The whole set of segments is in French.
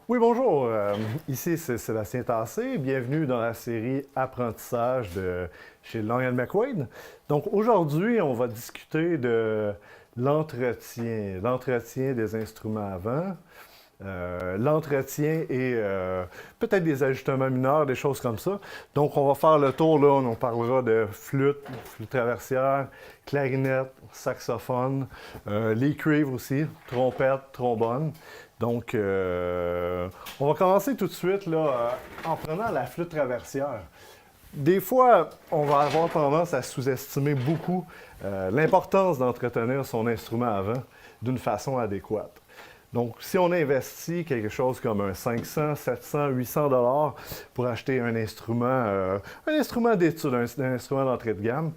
Oui, bonjour. Ici, c'est Sébastien Tassé. Bienvenue dans la série Apprentissage de chez Long McQuaid. Donc, aujourd'hui, on va discuter de l'entretien des instruments avant, l'entretien et peut-être des ajustements mineurs, des choses comme ça. Donc, on va faire le tour, là, on parlera de flûte traversière, clarinette, saxophone, les cuivres aussi, trompette, trombone. Donc, on va commencer tout de suite là, en prenant la flûte traversière. Des fois, on va avoir tendance à sous-estimer beaucoup l'importance d'entretenir son instrument avant d'une façon adéquate. Donc, si on investit quelque chose comme un 500, 700, 800 dollars pour acheter un instrument d'étude, un instrument d'entrée de gamme,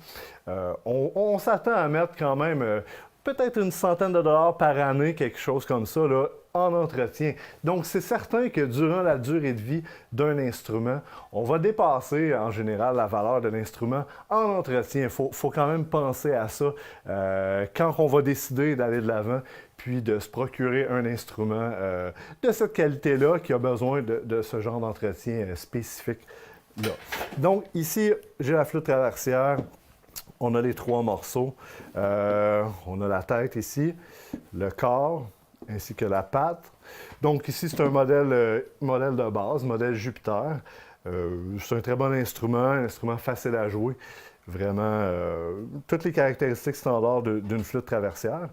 on s'attend à mettre quand même peut-être une centaine de dollars par année, quelque chose comme ça, là, en entretien. Donc, c'est certain que durant la durée de vie d'un instrument, on va dépasser en général la valeur de l'instrument en entretien. Il faut quand même penser à ça quand on va décider d'aller de l'avant, puis de se procurer un instrument de cette qualité-là qui a besoin de ce genre d'entretien spécifique-là. Donc, ici, j'ai la flûte traversière. On a les trois morceaux. On a la tête ici, le corps, ainsi que la patte. Donc ici, c'est un modèle de base, modèle Jupiter. C'est un très bon instrument, un instrument facile à jouer. Vraiment, toutes les caractéristiques standards d'une flûte traversière.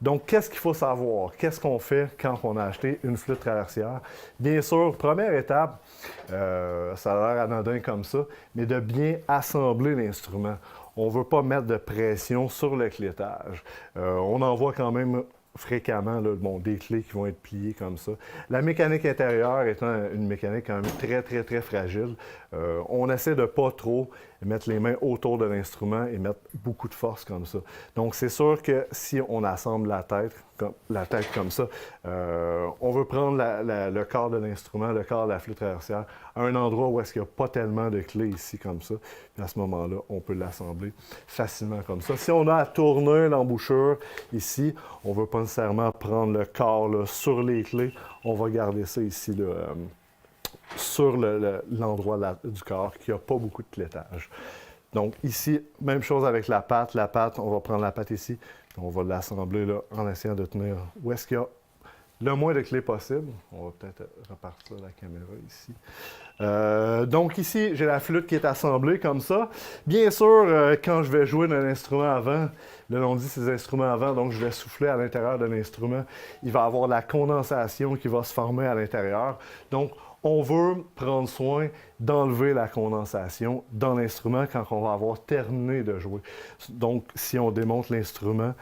Donc, qu'est-ce qu'il faut savoir? Qu'est-ce qu'on fait quand on a acheté une flûte traversière? Bien sûr, première étape, ça a l'air anodin comme ça, mais de bien assembler l'instrument. On ne veut pas mettre de pression sur le clétage. On en voit quand même fréquemment là, des clés qui vont être pliées comme ça. La mécanique intérieure étant une mécanique quand même très, très, très fragile, on essaie de ne pas trop mettre les mains autour de l'instrument et mettre beaucoup de force comme ça. Donc, c'est sûr que si on assemble la tête comme ça, on veut prendre le corps de l'instrument, le corps de la flûte traversière, à un endroit où est-ce qu'il n'y a pas tellement de clés ici comme ça. Puis à ce moment-là, on peut l'assembler facilement comme ça. Si on a à tourner l'embouchure ici, on ne veut pas nécessairement prendre le corps là, sur les clés. On va garder ça ici là, sur l'endroit du corps qui n'a pas beaucoup de clétage. Donc ici, même chose avec la patte. La patte, on va prendre la patte ici, puis on va l'assembler là, en essayant de tenir où est-ce qu'il y a le moins de clés possible. On va peut-être repartir la caméra ici. Donc ici, j'ai la flûte qui est assemblée comme ça. Bien sûr, quand je vais jouer d'un instrument avant, là on dit ces instruments avant, donc je vais souffler à l'intérieur de l'instrument. Il va y avoir la condensation qui va se former à l'intérieur. Donc, on veut prendre soin d'enlever la condensation dans l'instrument quand on va avoir terminé de jouer. Donc, si on démonte l'instrument,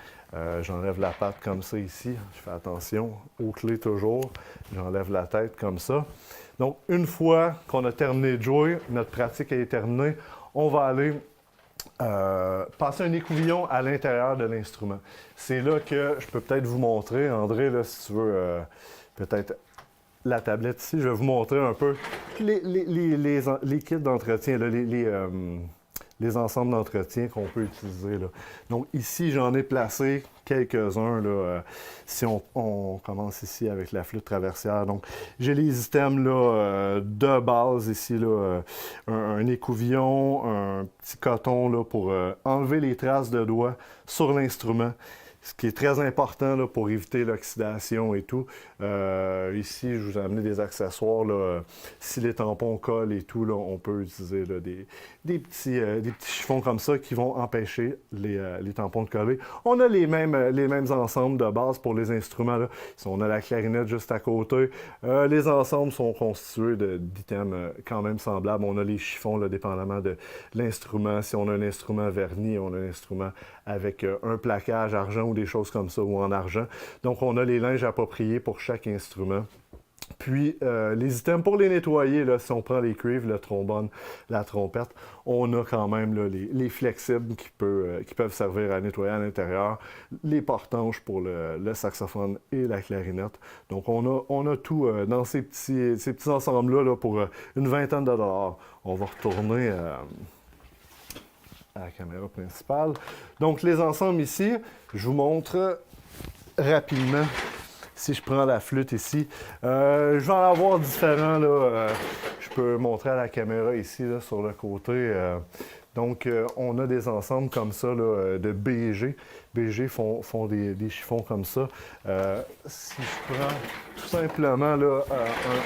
j'enlève la patte comme ça ici. Je fais attention aux clés toujours. J'enlève la tête comme ça. Donc, une fois qu'on a terminé de jouer, notre pratique est terminée, on va aller passer un écouvillon à l'intérieur de l'instrument. C'est là que je peux peut-être vous montrer. André, là, si tu veux, peut-être la tablette ici, je vais vous montrer un peu les kits d'entretien, les ensembles d'entretien qu'on peut utiliser. Là. Donc ici, j'en ai placé quelques-uns. Si on commence ici avec la flûte traversière. Donc, j'ai les items là, de base ici, là, un écouvillon, un petit coton là, pour enlever les traces de doigts sur l'instrument. Ce qui est très important là, pour éviter l'oxydation et tout. Ici, je vous ai amené des accessoires. Là, si les tampons collent et tout, là, on peut utiliser là, des petits chiffons comme ça qui vont empêcher les tampons de coller. On a les mêmes ensembles de base pour les instruments. Là. Si on a la clarinette juste à côté, les ensembles sont constitués d'items quand même semblables. On a les chiffons, là, dépendamment de l'instrument. Si on a un instrument verni, on a un instrument avec un plaquage argent ou des choses comme ça, ou en argent. Donc, on a les linges appropriés pour chaque instrument. Puis, les items pour les nettoyer, là, si on prend les cuivres, le trombone, la trompette, on a quand même là, les flexibles qui peuvent servir à nettoyer à l'intérieur, les portanges pour le saxophone et la clarinette. Donc, on a tout dans ces petits ensembles-là là, pour une vingtaine de dollars. On va retourner à la caméra principale. Donc, les ensembles ici, je vous montre rapidement Si je prends la flûte ici, je vais en avoir différents, là. Je peux montrer à la caméra ici, là, sur le côté. Donc, on a des ensembles comme ça là, de BG. BG font des chiffons comme ça. Si je prends tout simplement là,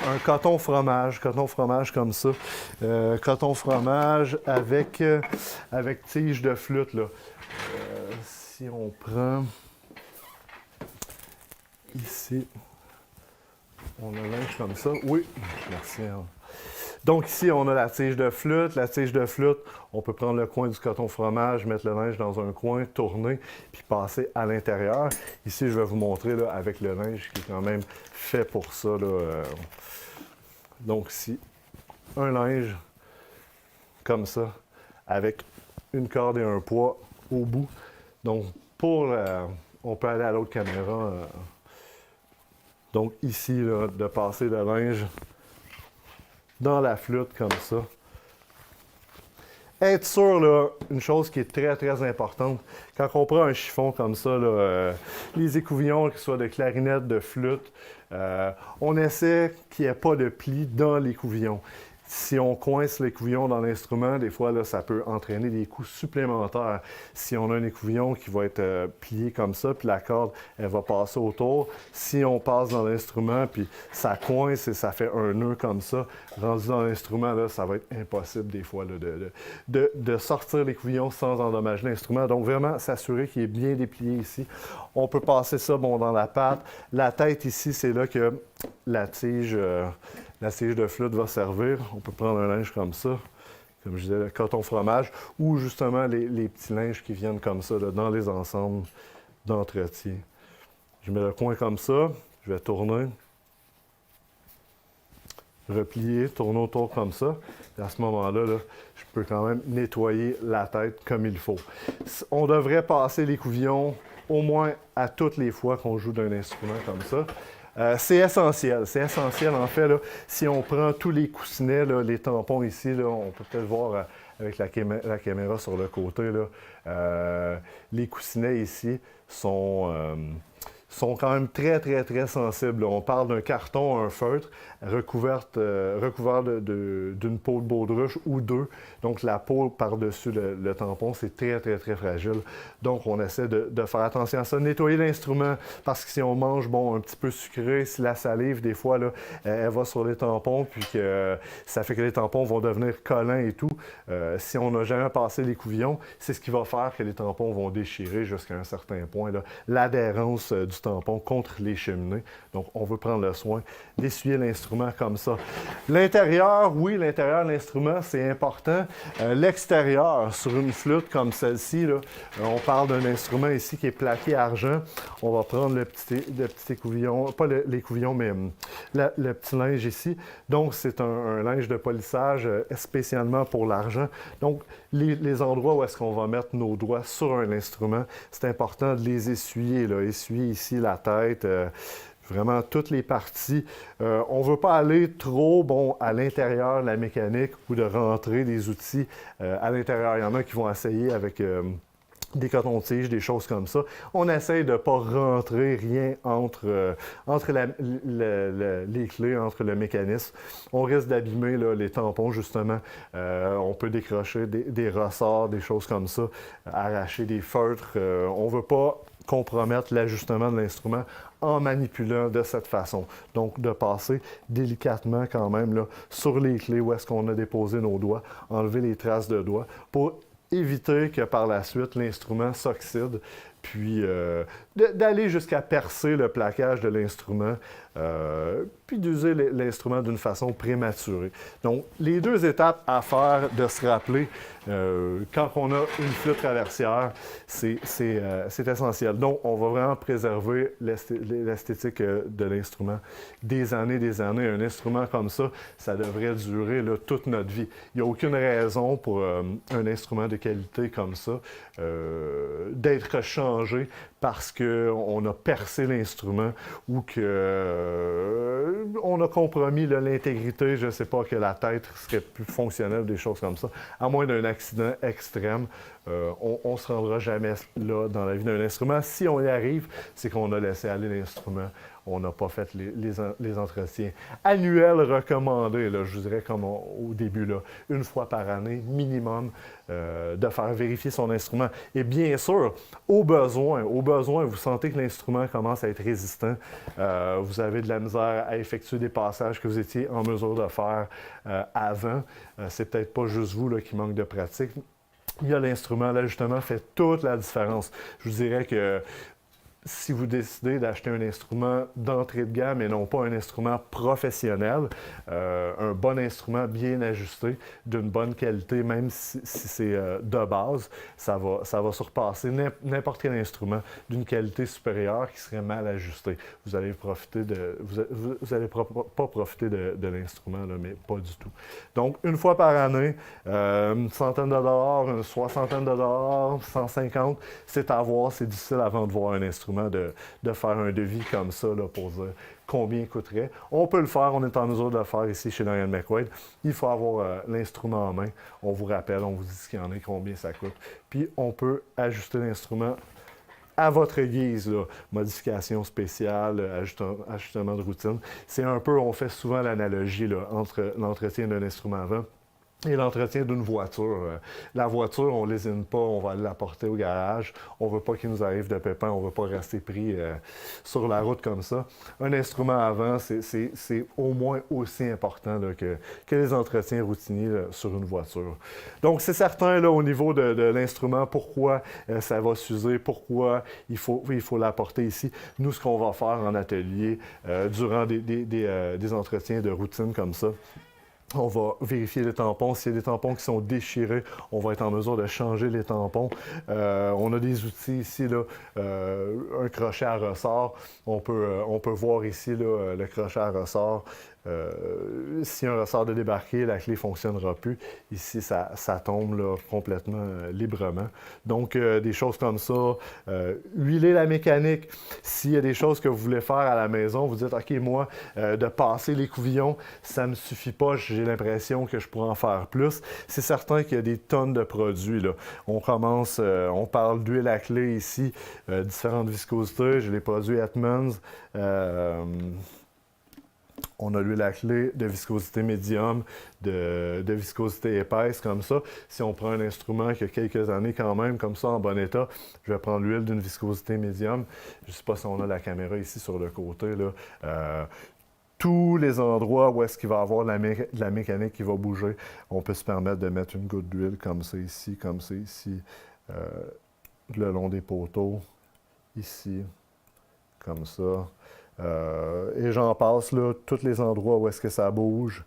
un coton fromage comme ça, coton fromage avec tige de flûte. Là. Si on prend ici, on a un linge comme ça. Oui, merci. Donc ici, on a la tige de flûte. La tige de flûte, on peut prendre le coin du coton fromage, mettre le linge dans un coin, tourner, puis passer à l'intérieur. Ici, je vais vous montrer là, avec le linge qui est quand même fait pour ça. Là, donc ici, un linge comme ça, avec une corde et un poids au bout. Donc, on peut aller à l'autre caméra. Donc ici, là, de passer le linge dans la flûte comme ça. Être sûr, là, une chose qui est très, très importante, quand on prend un chiffon comme ça, là, les écouvillons, qu'ils soient de clarinette, de flûte, on essaie qu'il n'y ait pas de pli dans l'écouvillon. Si on coince l'écouvillon dans l'instrument, des fois, là, ça peut entraîner des coups supplémentaires. Si on a un écouvillon qui va être plié comme ça, puis la corde, elle va passer autour. Si on passe dans l'instrument, puis ça coince et ça fait un nœud comme ça, rendu dans l'instrument, là, ça va être impossible des fois là, de sortir l'écouvillon sans endommager l'instrument. Donc, vraiment, s'assurer qu'il est bien déplié ici. On peut passer ça dans la patte. La tête ici, c'est là que la tige de flûte va servir. On peut prendre un linge comme ça, comme je disais, le coton fromage, ou justement les petits linges qui viennent comme ça là, dans les ensembles d'entretien. Je mets le coin comme ça, je vais tourner, replier, tourner autour comme ça. Et à ce moment-là, là, je peux quand même nettoyer la tête comme il faut. On devrait passer l'écouvillon au moins à toutes les fois qu'on joue d'un instrument comme ça. C'est essentiel en fait. Là, si on prend tous les coussinets, là, les tampons ici, là, on peut peut-être voir avec la caméra sur le côté, là, les coussinets ici sont quand même très, très, très sensibles. On parle d'un carton, un feutre, recouvert d'une peau de baudruche ou deux. Donc, la peau par-dessus le tampon, c'est très, très, très fragile. Donc, on essaie de faire attention à ça. Nettoyer l'instrument, parce que si on mange, un petit peu sucré, si la salive, des fois, là, elle va sur les tampons, puis que ça fait que les tampons vont devenir collants et tout. Si on n'a jamais passé l'écouvillon, c'est ce qui va faire que les tampons vont déchirer jusqu'à un certain point. L'adhérence du tampon contre les cheminées. Donc, on veut prendre le soin d'essuyer l'instrument comme ça. L'intérieur, oui, l'intérieur de l'instrument, c'est important. L'extérieur, sur une flûte comme celle-ci, là, on parle d'un instrument ici qui est plaqué argent. On va prendre le petit écouvillon, pas l'écouvillon, mais le petit linge ici. Donc, c'est un linge de polissage spécialement pour l'argent. Donc, les endroits où est-ce qu'on va mettre nos doigts sur un instrument, c'est important de les essuyer. Là. Essuyer ici la tête, vraiment toutes les parties. On ne veut pas aller trop à l'intérieur de la mécanique ou de rentrer des outils à l'intérieur. Il y en a qui vont essayer avec des cotons-tiges, des choses comme ça. On essaye de ne pas rentrer rien entre les clés, entre le mécanisme. On risque d'abîmer les tampons, justement. On peut décrocher des ressorts, des choses comme ça, arracher des feutres. On ne veut pas compromettre l'ajustement de l'instrument en manipulant de cette façon. Donc, de passer délicatement quand même là, sur les clés où est-ce qu'on a déposé nos doigts, enlever les traces de doigts pour éviter que par la suite l'instrument s'oxyde, puis d'aller jusqu'à percer le plaquage de l'instrument, puis d'user l'instrument d'une façon prématurée. Donc, les deux étapes à faire de se rappeler quand on a une flûte traversière, c'est essentiel. Donc, on va vraiment préserver l'esthétique de l'instrument des années. Un instrument comme ça, ça devrait durer là, toute notre vie. Il n'y a aucune raison pour un instrument de qualité comme ça d'être changé parce qu'on a percé l'instrument ou qu'on a compromis l'intégrité, je ne sais pas, que la tête serait plus fonctionnelle, des choses comme ça. À moins d'un accident extrême, on ne se rendra jamais là dans la vie d'un instrument. Si on y arrive, c'est qu'on a laissé aller l'instrument. On n'a pas fait les entretiens annuels recommandés, là, je vous dirais comme au début, là, une fois par année minimum, de faire vérifier son instrument. Et bien sûr, au besoin, vous sentez que l'instrument commence à être résistant, vous avez de la misère à effectuer des passages que vous étiez en mesure de faire avant. C'est peut-être pas juste vous là, qui manque de pratique. Il y a l'instrument, l'ajustement fait toute la différence. Je vous dirais que si vous décidez d'acheter un instrument d'entrée de gamme et non pas un instrument professionnel, un bon instrument bien ajusté, d'une bonne qualité, même si c'est de base, ça va surpasser n'importe quel instrument d'une qualité supérieure qui serait mal ajusté. Vous allez profiter vous allez pas profiter de l'instrument, là, mais pas du tout. Donc, une fois par année, une centaine de dollars, une soixantaine de dollars, 150, c'est à voir, c'est difficile avant de voir un instrument de faire un devis comme ça là, pour dire combien il coûterait. On peut le faire, on est en mesure de le faire ici chez Dorian McQuaid. Il faut avoir l'instrument en main. On vous rappelle, on vous dit ce qu'il y en a, combien ça coûte. Puis on peut ajuster l'instrument à votre guise, là. Modification spéciale, ajustement de routine. C'est un peu, on fait souvent l'analogie là, entre l'entretien d'un instrument avant et l'entretien d'une voiture. La voiture, on ne lésine pas, on va l'apporter au garage. On ne veut pas qu'il nous arrive de pépins, on ne veut pas rester pris sur la route comme ça. Un instrument avant, c'est au moins aussi important là, que les entretiens routiniers là, sur une voiture. Donc, c'est certain, là, au niveau de l'instrument, pourquoi ça va s'user, pourquoi il faut l'apporter ici. Nous, ce qu'on va faire en atelier, durant des entretiens de routine comme ça, on va vérifier les tampons. S'il y a des tampons qui sont déchirés, on va être en mesure de changer les tampons. On a des outils ici, là, un crochet à ressort. On peut voir ici là, le crochet à ressort. Si un ressort de débarquer, la clé ne fonctionnera plus. Ici, ça tombe là, complètement librement. Donc, des choses comme ça. Huiler la mécanique. S'il y a des choses que vous voulez faire à la maison, vous dites, OK, moi, de passer les couvillons, ça ne me suffit pas. J'ai l'impression que je pourrais en faire plus. C'est certain qu'il y a des tonnes de produits, là. On commence, on parle d'huile à clé ici, différentes viscosités. J'ai les produits Hetmans. On a l'huile à clé de viscosité médium, de viscosité épaisse, comme ça. Si on prend un instrument qui a quelques années quand même, comme ça, en bon état, je vais prendre l'huile d'une viscosité médium. Je ne sais pas si on a la caméra ici sur le côté, là. Tous les endroits où est-ce qu'il va y avoir de la mécanique qui va bouger, on peut se permettre de mettre une goutte d'huile comme ça ici, le long des poteaux, ici, comme ça. Et j'en passe, là, tous les endroits où est-ce que ça bouge.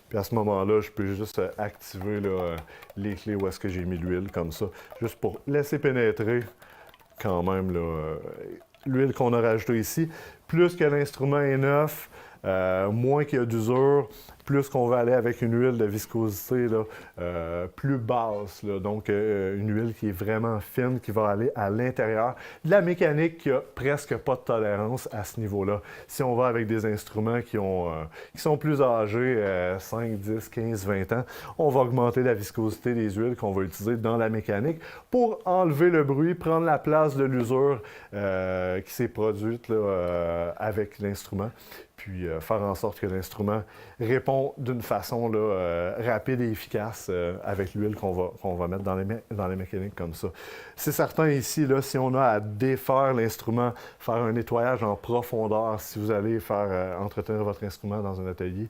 Puis à ce moment-là, je peux juste activer là, les clés où est-ce que j'ai mis l'huile, comme ça, juste pour laisser pénétrer quand même l'huile qu'on a rajoutée ici. Plus que l'instrument est neuf, moins qu'il y a d'usure, plus qu'on va aller avec une huile de viscosité là, plus basse. Là. Donc, une huile qui est vraiment fine, qui va aller à l'intérieur. De la mécanique qui a presque pas de tolérance à ce niveau-là. Si on va avec des instruments qui sont plus âgés, 5, 10, 15, 20 ans, on va augmenter la viscosité des huiles qu'on va utiliser dans la mécanique pour enlever le bruit, prendre la place de l'usure qui s'est produite là, avec l'instrument, puis faire en sorte que l'instrument répond d'une façon là, rapide et efficace avec l'huile qu'on va mettre dans les mécaniques comme ça. C'est certain ici, là, si on a à défaire l'instrument, faire un nettoyage en profondeur, si vous allez faire entretenir votre instrument dans un atelier,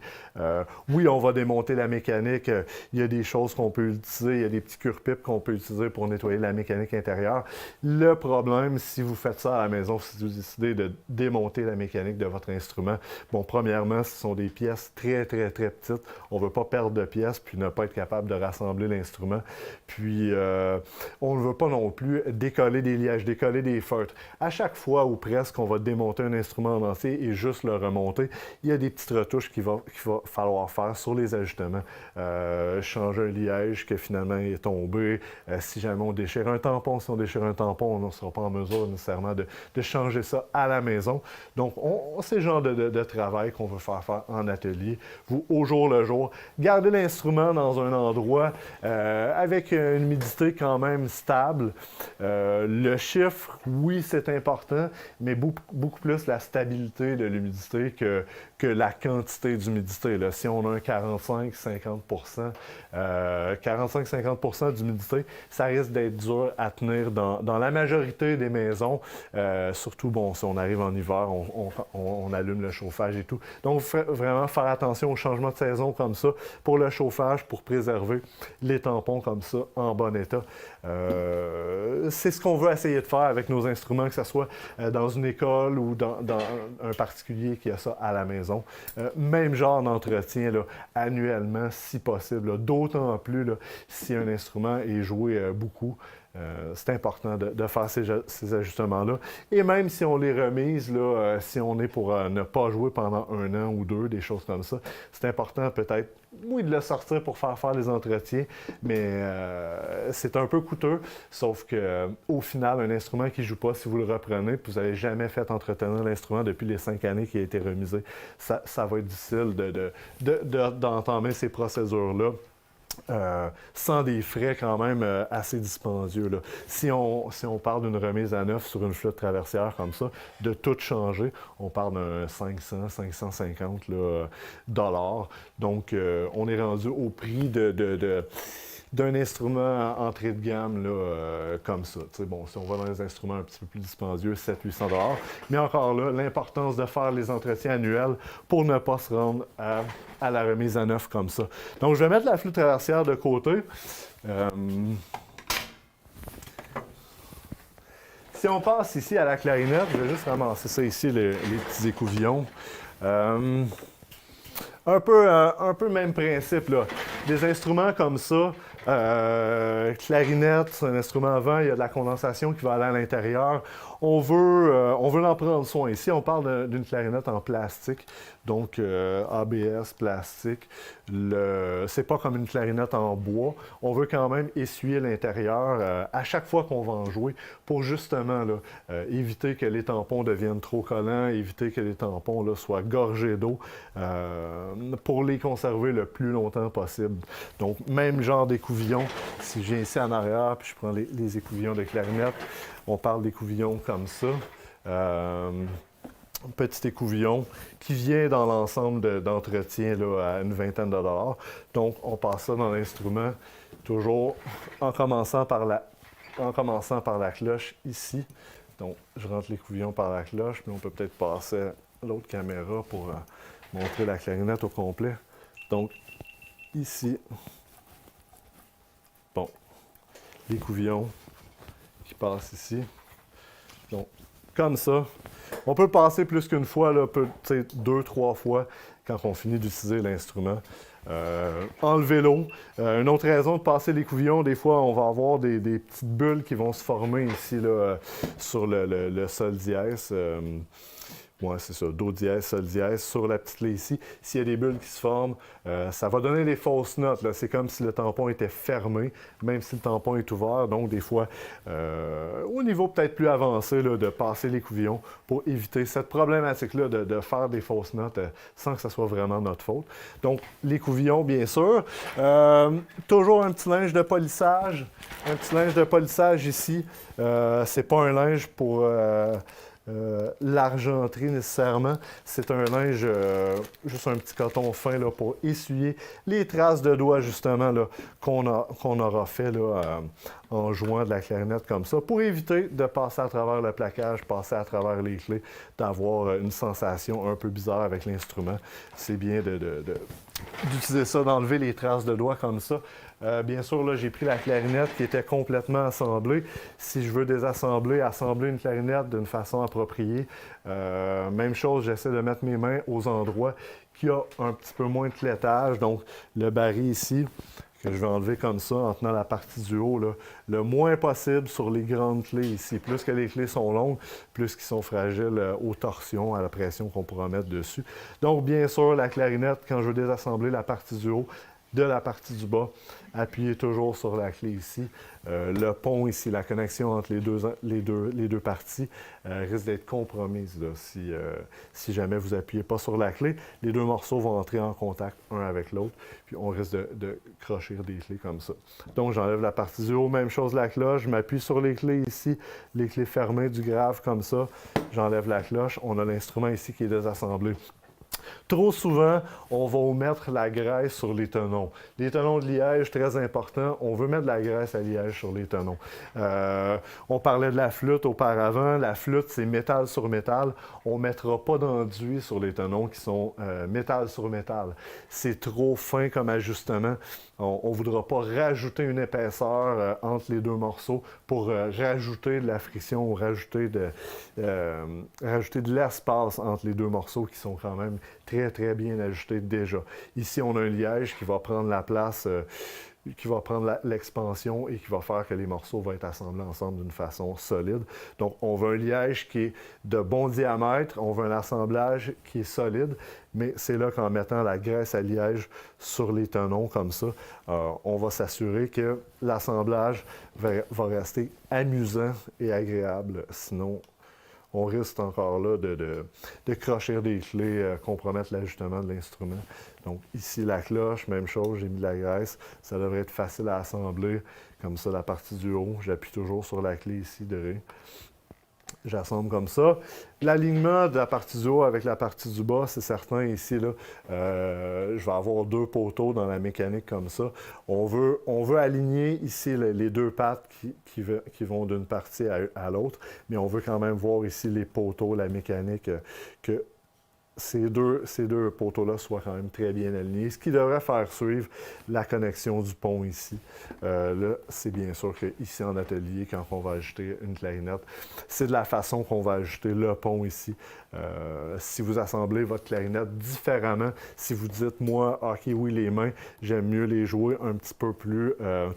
oui, on va démonter la mécanique. Il y a des choses qu'on peut utiliser, il y a des petits cure-pipes qu'on peut utiliser pour nettoyer la mécanique intérieure. Le problème, si vous faites ça à la maison, si vous décidez de démonter la mécanique de votre instrument, bon, premièrement, ce sont des pièces très, très, très petites. On ne veut pas perdre de pièces puis ne pas être capable de rassembler l'instrument. Puis, on ne veut pas non plus décoller des lièges, décoller des feutres. À chaque fois ou presque on va démonter un instrument en entier et juste le remonter, il y a des petites retouches qu'il va falloir faire sur les ajustements. Changer un liège que finalement il est tombé. Si jamais on déchire un tampon, on ne sera pas en mesure nécessairement de changer ça à la maison. Donc, c'est le genre de travail qu'on veut faire en atelier. au jour le jour. Gardez l'instrument dans un endroit avec une humidité quand même stable. Le chiffre, oui, c'est important, mais beaucoup plus la stabilité de l'humidité que la quantité d'humidité. Si on a un 45-50 45-50 d'humidité, ça risque d'être dur à tenir dans la majorité des maisons. Surtout, bon, si on arrive en hiver, on allume le chauffage et tout. Donc, vraiment faire attention aux changements de saison comme ça pour le chauffage, pour préserver les tampons comme ça en bon état. C'est ce qu'on veut essayer de faire avec nos instruments, que ce soit dans une école ou dans un particulier qui a ça à la maison. Même genre d'entretien là, annuellement, si possible. D'autant plus là, si un instrument est joué beaucoup. C'est important de faire ces ajustements-là. Et même si on les remise, là, si on est pour ne pas jouer pendant 1 an ou 2, des choses comme ça, c'est important peut-être, oui, de le sortir pour faire les entretiens, mais c'est un peu coûteux, sauf qu'au final, un instrument qui ne joue pas, si vous le reprenez, puis vous n'avez jamais fait entretenir l'instrument depuis les 5 années qu'il a été remisé, ça va être difficile d'entamer ces procédures-là. Sans des frais quand même assez dispendieux. Là. Si on parle d'une remise à neuf sur une flûte traversière comme ça, de tout changer, on parle d'un 500-550 dollars. Donc, on est rendu au prix d'un instrument entrée de gamme là, comme ça. Bon, si on va dans les instruments un petit peu plus dispendieux, 700-800 $. Mais encore là, l'importance de faire les entretiens annuels pour ne pas se rendre à la remise à neuf comme ça. Donc, je vais mettre la flûte traversière de côté. Si on passe ici à la clarinette, je vais juste ramasser ça ici, les petits écouvillons. Un peu même principe, là. Des instruments comme ça, clarinette, c'est un instrument à vent, il y a de la condensation qui va aller à l'intérieur. On veut en prendre soin. Ici, on parle d'une clarinette en plastique, donc ABS, plastique. C'est pas comme une clarinette en bois. On veut quand même essuyer l'intérieur à chaque fois qu'on va en jouer pour justement là, éviter que les tampons deviennent trop collants, éviter que les tampons là, soient gorgés d'eau pour les conserver le plus longtemps possible. Donc, même genre d'écouvillon. Si je viens ici en arrière puis je prends les écouvillons de clarinette, on parle d'écouvillons comme ça. Petit écouvillon qui vient dans l'ensemble d'entretien là, à une vingtaine de dollars. Donc, on passe ça dans l'instrument, toujours en commençant par la cloche ici. Donc, je rentre l'écouvillon par la cloche, puis on peut peut-être passer à l'autre caméra pour montrer la clarinette au complet. Donc, ici, bon, l'écouvillon qui passe ici. Donc, comme ça. On peut passer plus qu'une fois, là, 2-3 fois quand on finit d'utiliser l'instrument. Enlever l'eau. Une autre raison de passer l'écouvillon, des fois, on va avoir des petites bulles qui vont se former ici là, sur le sol dièse. Oui, c'est ça, do dièse, sol dièse, sur la petite clé ici. S'il y a des bulles qui se forment, ça va donner des fausses notes. C'est comme si le tampon était fermé, même si le tampon est ouvert. Donc, des fois, au niveau peut-être plus avancé, là, de passer l'écouvillon pour éviter cette problématique-là de faire des fausses notes sans que ce soit vraiment notre faute. Donc, l'écouvillon, bien sûr. Toujours un petit linge de polissage. Un petit linge de polissage ici. C'est pas un linge pour... l'argenterie nécessairement. C'est un linge, juste un petit coton fin là, pour essuyer les traces de doigts justement là, qu'on aura fait là, en jouant de la clarinette comme ça, pour éviter de passer à travers le plaquage, passer à travers les clés, d'avoir une sensation un peu bizarre avec l'instrument. C'est bien d'utiliser ça, d'enlever les traces de doigts comme ça. Bien sûr, là, j'ai pris la clarinette qui était complètement assemblée. Si je veux désassembler, assembler une clarinette d'une façon appropriée, même chose, j'essaie de mettre mes mains aux endroits qui ont un petit peu moins de clétage. Donc, le baril ici, que je vais enlever comme ça en tenant la partie du haut, là, le moins possible sur les grandes clés ici. Plus que les clés sont longues, plus qu'ils sont fragiles aux torsions, à la pression qu'on pourra mettre dessus. Donc, bien sûr, la clarinette, quand je veux désassembler la partie du haut, de la partie du bas. Appuyez toujours sur la clé ici. Le pont ici, la connexion entre les deux parties risque d'être compromise là, si jamais vous n'appuyez pas sur la clé. Les deux morceaux vont entrer en contact un avec l'autre, puis on risque de crochir des clés comme ça. Donc j'enlève la partie du haut, même chose la cloche, je m'appuie sur les clés ici, les clés fermées du grave comme ça, j'enlève la cloche, on a l'instrument ici qui est désassemblé. Trop souvent, on va mettre la graisse sur les tenons. Les tenons de liège, très important, on veut mettre de la graisse à liège sur les tenons. On parlait de la flûte auparavant. La flûte, c'est métal sur métal. On ne mettra pas d'enduit sur les tenons qui sont métal sur métal. C'est trop fin comme ajustement. On ne voudra pas rajouter une épaisseur entre les deux morceaux pour rajouter de la friction ou rajouter de l'espace entre les deux morceaux qui sont quand même très, très bien ajustés déjà. Ici, on a un liège qui va prendre la place, qui va prendre l'expansion et qui va faire que les morceaux vont être assemblés ensemble d'une façon solide. Donc, on veut un liège qui est de bon diamètre, on veut un assemblage qui est solide, mais c'est là qu'en mettant la graisse à liège sur les tenons comme ça, on va s'assurer que l'assemblage va rester amusant et agréable. Sinon, on risque encore là de crochir des clés, compromettre l'ajustement de l'instrument. Donc ici, la cloche, même chose, j'ai mis de la graisse. Ça devrait être facile à assembler. Comme ça, la partie du haut, j'appuie toujours sur la clé ici de Ré. J'assemble comme ça. L'alignement de la partie du haut avec la partie du bas, c'est certain ici, là, je vais avoir deux poteaux dans la mécanique comme ça. On veut aligner ici les deux pattes qui vont d'une partie à l'autre, mais on veut quand même voir ici les poteaux, la mécanique, que ces deux poteaux-là soient quand même très bien alignés, ce qui devrait faire suivre la connexion du pont ici. Là, c'est bien sûr qu'ici en atelier, quand on va ajouter une clarinette, c'est de la façon qu'on va ajouter le pont ici. Si vous assemblez votre clarinette différemment, si vous dites, moi, OK, oui, les mains, j'aime mieux les jouer un petit peu plus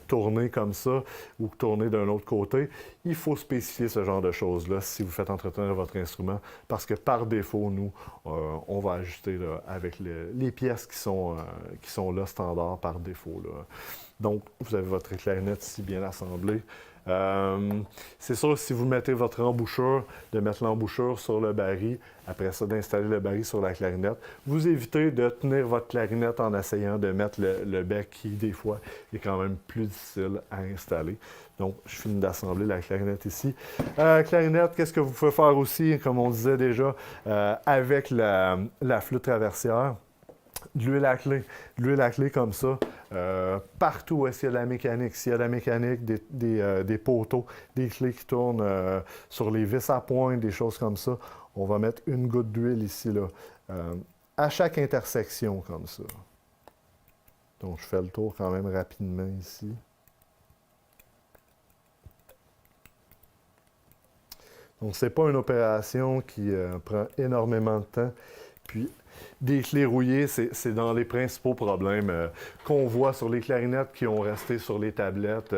tournées comme ça ou tournées d'un autre côté, il faut spécifier ce genre de choses-là si vous faites entretenir votre instrument, parce que par défaut, nous, on va ajuster là, avec les pièces qui sont là standard par défaut. Là. Donc, vous avez votre clarinette ici bien assemblée. C'est sûr, si vous mettez votre embouchure, de mettre l'embouchure sur le baril, après ça, d'installer le baril sur la clarinette, vous évitez de tenir votre clarinette en essayant de mettre le bec qui, des fois, est quand même plus difficile à installer. Donc, je finis d'assembler la clarinette ici. Clarinette, qu'est-ce que vous pouvez faire aussi, comme on disait déjà, avec la flûte traversière? De l'huile à clé. De l'huile à clé comme ça. Partout où il y a de la mécanique. S'il y a de la mécanique, des poteaux, des clés qui tournent sur les vis à pointe, des choses comme ça, on va mettre une goutte d'huile ici, là, à chaque intersection comme ça. Donc, je fais le tour quand même rapidement ici. Donc, ce n'est pas une opération qui prend énormément de temps. Puis, des clés rouillées, c'est dans les principaux problèmes qu'on voit sur les clarinettes qui ont resté sur les tablettes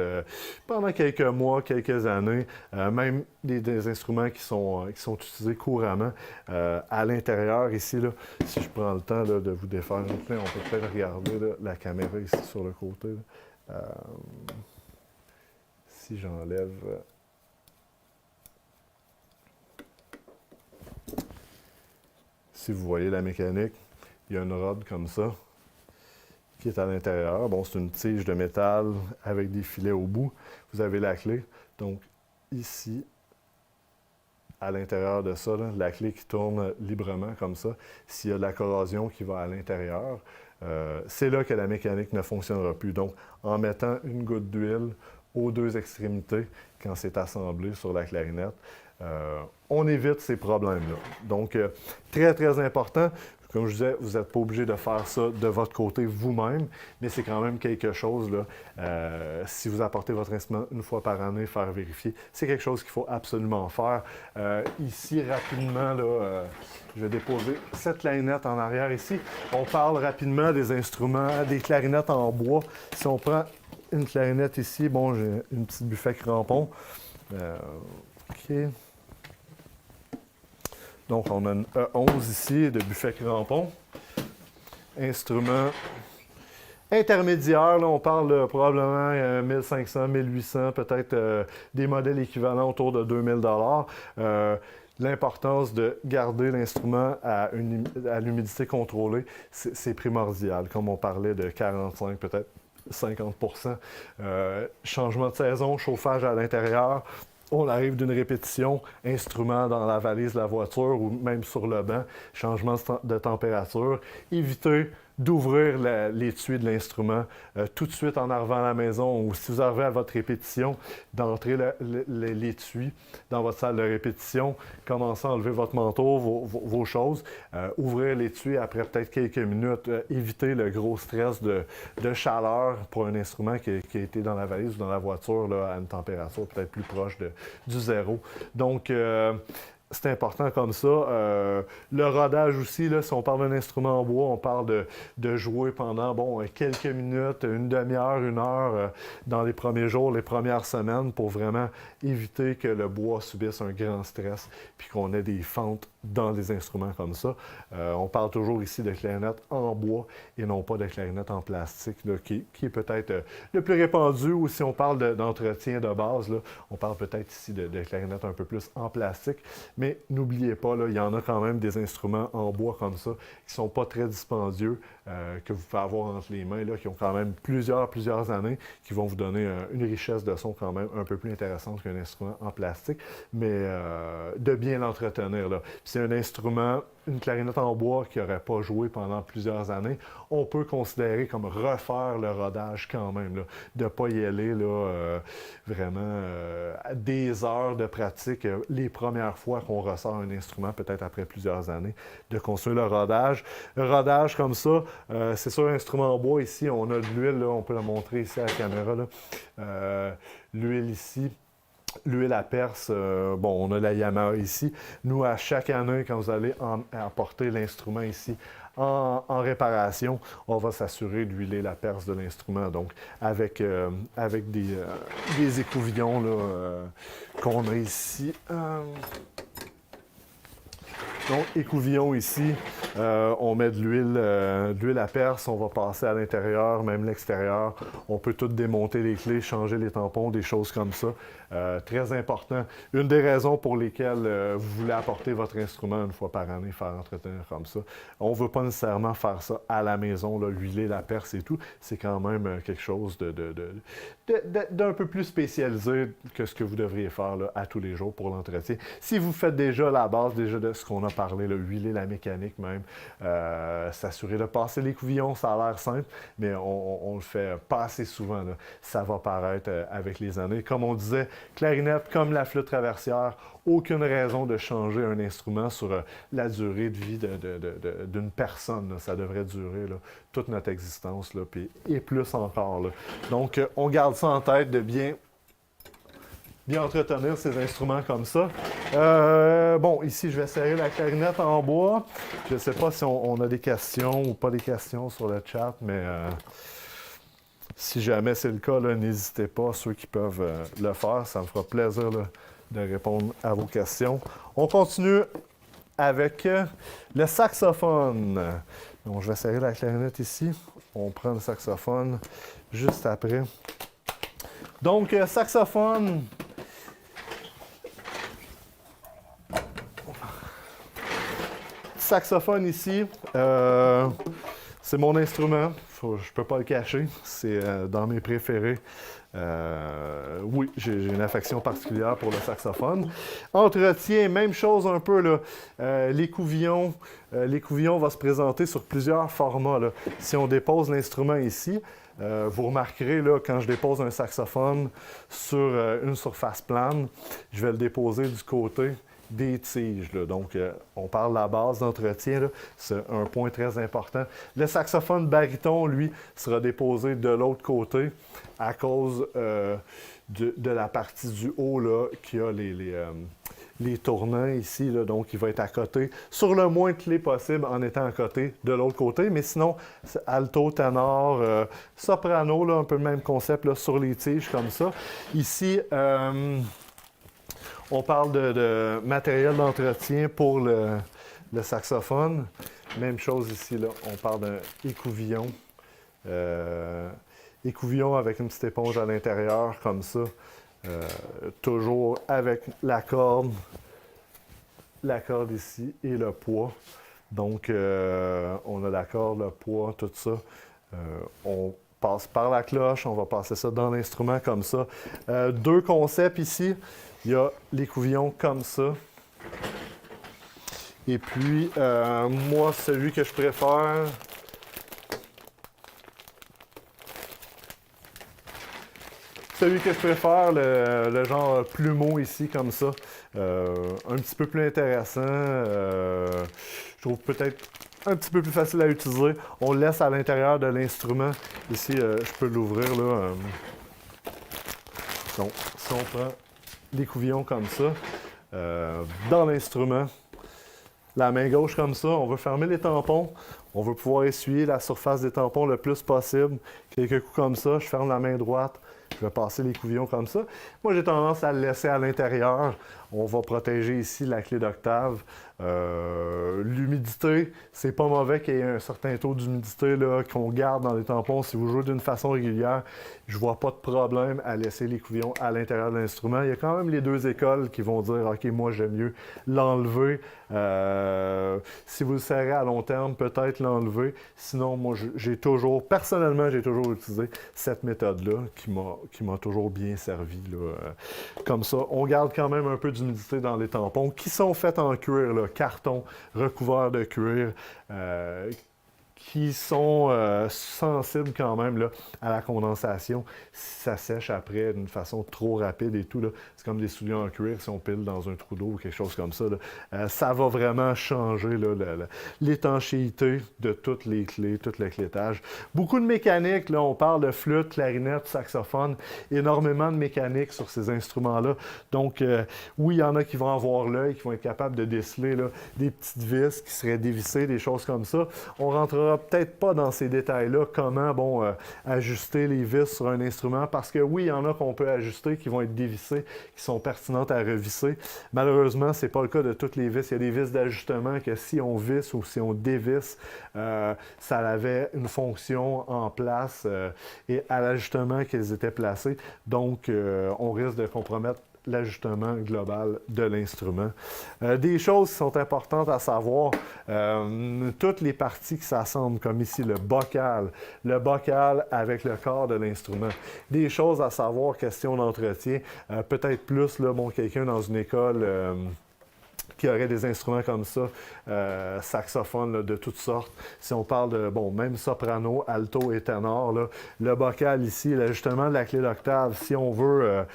pendant quelques mois, quelques années, même des instruments qui sont utilisés couramment. À l'intérieur, ici, là, si je prends le temps là, de vous défaire, on peut peut-être regarder là, la caméra ici sur le côté. Si j'enlève... Si vous voyez la mécanique, il y a une rod comme ça qui est à l'intérieur. Bon, c'est une tige de métal avec des filets au bout. Vous avez la clé. Donc, ici, à l'intérieur de ça, là, la clé qui tourne librement comme ça, s'il y a de la corrosion qui va à l'intérieur, c'est là que la mécanique ne fonctionnera plus. Donc, en mettant une goutte d'huile aux deux extrémités, quand c'est assemblé sur la clarinette, on évite ces problèmes-là. Donc, très, très important. Comme je disais, vous n'êtes pas obligé de faire ça de votre côté vous-même, mais c'est quand même quelque chose, là, si vous apportez votre instrument une fois par année, faire vérifier, c'est quelque chose qu'il faut absolument faire. Ici, rapidement, là, je vais déposer cette clarinette en arrière ici. On parle rapidement des instruments, des clarinettes en bois. Si on prend une clarinette ici, bon, j'ai une petite buffet crampon. OK. Donc, on a une E11 ici de buffet crampon. Instrument Intermédiaire, là, on parle probablement 1500, 1800, peut-être des modèles équivalents autour de 2000 $. L'importance de garder l'instrument à l'humidité contrôlée, c'est primordial. Comme on parlait de 45, peut-être 50 changement de saison, chauffage à l'intérieur. On arrive d'une répétition, instrument dans la valise de la voiture ou même sur le banc, changement de température. Évitez d'ouvrir l'étui de l'instrument tout de suite en arrivant à la maison ou si vous arrivez à votre répétition, d'entrer l'étui dans votre salle de répétition, commencez à enlever votre manteau, vos choses, ouvrir l'étui après peut-être quelques minutes, éviter le gros stress de chaleur pour un instrument qui a été dans la valise ou dans la voiture là, à une température peut-être plus proche du zéro. Donc, c'est important comme ça. Le rodage aussi, là, si on parle d'un instrument en bois, on parle de jouer pendant quelques minutes, une demi-heure, une heure dans les premiers jours, les premières semaines pour vraiment éviter que le bois subisse un grand stress puis qu'on ait des fentes dans des instruments comme ça. On parle toujours ici de clarinette en bois et non pas de clarinette en plastique, là, qui est peut-être le plus répandu. Ou si on parle d'entretien de base, là, on parle peut-être ici de clarinette un peu plus en plastique. Mais n'oubliez pas, là, il y en a quand même des instruments en bois comme ça qui ne sont pas très dispendieux, que vous pouvez avoir entre les mains, là, qui ont quand même plusieurs années, qui vont vous donner une richesse de son quand même un peu plus intéressante qu'un instrument en plastique, mais de bien l'entretenir. C'est un instrument, une clarinette en bois qui n'aurait pas joué pendant plusieurs années, on peut considérer comme refaire le rodage quand même, là, de ne pas y aller là, vraiment des heures de pratique les premières fois qu'on ressort un instrument, peut-être après plusieurs années, de construire le rodage. Le rodage comme ça, c'est sur un instrument en bois ici, on a de l'huile, là, on peut la montrer ici à la caméra, là. L'huile ici. L'huile à perce, on a la Yamaha ici. Nous, à chaque année, quand vous allez apporter l'instrument ici en réparation, on va s'assurer d'huiler la perce de l'instrument. Donc, avec des écouvillons là, qu'on a ici. Donc, écouvillon ici, on met de l'huile à perce, on va passer à l'intérieur, même l'extérieur. On peut tout démonter les clés, changer les tampons, des choses comme ça. Très important. Une des raisons pour lesquelles vous voulez apporter votre instrument une fois par année, faire entretenir comme ça. On ne veut pas nécessairement faire ça à la maison, là, huiler la perce et tout. C'est quand même quelque chose d'un peu plus spécialisé que ce que vous devriez faire là, à tous les jours pour l'entretien. Si vous faites déjà la base déjà de ce qu'on a parlé, là, huiler la mécanique même, s'assurer de passer les couvillons, ça a l'air simple, mais on le fait pas assez souvent. Là. Ça va paraître avec les années. Comme on disait, clarinette comme la flûte traversière, aucune raison de changer un instrument sur la durée de vie d'une personne. Là. Ça devrait durer là, toute notre existence, là, et plus encore. Là. Donc, on garde ça en tête de bien entretenir ces instruments comme ça. Ici, je vais serrer la clarinette en bois. Je ne sais pas si on a des questions ou pas des questions sur le chat, mais si jamais c'est le cas, là, n'hésitez pas, ceux qui peuvent le faire. Ça me fera plaisir là, de répondre à vos questions. On continue avec le saxophone. Donc, je vais serrer la clarinette ici. On prend le saxophone juste après. Donc, saxophone. Saxophone ici, c'est mon instrument. Je ne peux pas le cacher. C'est dans mes préférés. Oui, j'ai une affection particulière pour le saxophone. Entretien, même chose un peu. Là. L'écouvillon va se présenter sur plusieurs formats. Là. Si on dépose l'instrument ici, vous remarquerez, là, quand je dépose un saxophone sur une surface plane, je vais le déposer du côté des tiges. Là. Donc, on parle de la base d'entretien. Là. C'est un point très important. Le saxophone baryton, lui, sera déposé de l'autre côté à cause de la partie du haut là, qui a les tournants ici. Là. Donc, il va être à côté, sur le moins de clés possible en étant à côté de l'autre côté. Mais sinon, c'est alto, ténor, soprano, là, un peu le même concept là, sur les tiges comme ça. Ici, on parle de matériel d'entretien pour le saxophone. Même chose ici, là. On parle d'un écouvillon Écouvillon avec une petite éponge à l'intérieur, comme ça. Toujours avec la corde ici et le poids. Donc, on a la corde, le poids, tout ça. On passe par la cloche, on va passer ça dans l'instrument comme ça. Deux concepts ici. Il y a l'écouvillon comme ça. Et puis, moi, celui que je préfère, le genre plumeau ici, comme ça, un petit peu plus intéressant. Je trouve peut-être un petit peu plus facile à utiliser. On le laisse à l'intérieur de l'instrument. Ici, je peux l'ouvrir, là. Donc, si on prend l'écouvillon comme ça, dans l'instrument, la main gauche comme ça, on veut fermer les tampons. On veut pouvoir essuyer la surface des tampons le plus possible. Quelques coups comme ça, je ferme la main droite. Je vais passer l'écouvillon comme ça. Moi, j'ai tendance à le laisser à l'intérieur. On va protéger ici la clé d'octave. L'humidité, c'est pas mauvais qu'il y ait un certain taux d'humidité qu'on garde dans les tampons. Si vous jouez d'une façon régulière, je vois pas de problème à laisser l'écouvillon à l'intérieur de l'instrument. Il y a quand même les deux écoles qui vont dire « OK, moi, j'aime mieux l'enlever. Si vous le serrez à long terme, peut-être l'enlever. Sinon, moi, personnellement, j'ai toujours utilisé cette méthode-là qui m'a toujours bien servi. Comme ça, on garde quand même un peu d'humidité dans les tampons qui sont faits en cuir, carton recouvert de cuir, qui sont sensibles quand même là, à la condensation si ça sèche après d'une façon trop rapide et tout. C'est comme des souliers en cuir si on pile dans un trou d'eau ou quelque chose comme ça. Ça va vraiment changer l'étanchéité de toutes les clés, tout le clétage. Beaucoup de mécanique, là, on parle de flûte, clarinette, saxophone, énormément de mécanique sur ces instruments-là. Donc, oui, il y en a qui vont avoir l'œil, qui vont être capables de déceler là, des petites vis qui seraient dévissées, des choses comme ça. On rentrera peut-être pas dans ces détails-là, comment ajuster les vis sur un instrument, parce que oui, il y en a qu'on peut ajuster, qui vont être dévissées, qui sont pertinentes à revisser. Malheureusement, ce n'est pas le cas de toutes les vis. Il y a des vis d'ajustement que si on visse ou si on dévisse, ça avait une fonction en place et à l'ajustement qu'elles étaient placées. Donc, on risque de compromettre l'ajustement global de l'instrument. Des choses qui sont importantes à savoir, toutes les parties qui s'assemblent, comme ici le bocal avec le corps de l'instrument. Des choses à savoir, question d'entretien, peut-être plus, là, quelqu'un dans une école qui aurait des instruments comme ça, saxophones là, de toutes sortes. Si on parle de, même soprano, alto et ténor, là, le bocal ici, l'ajustement de la clé d'octave, si on veut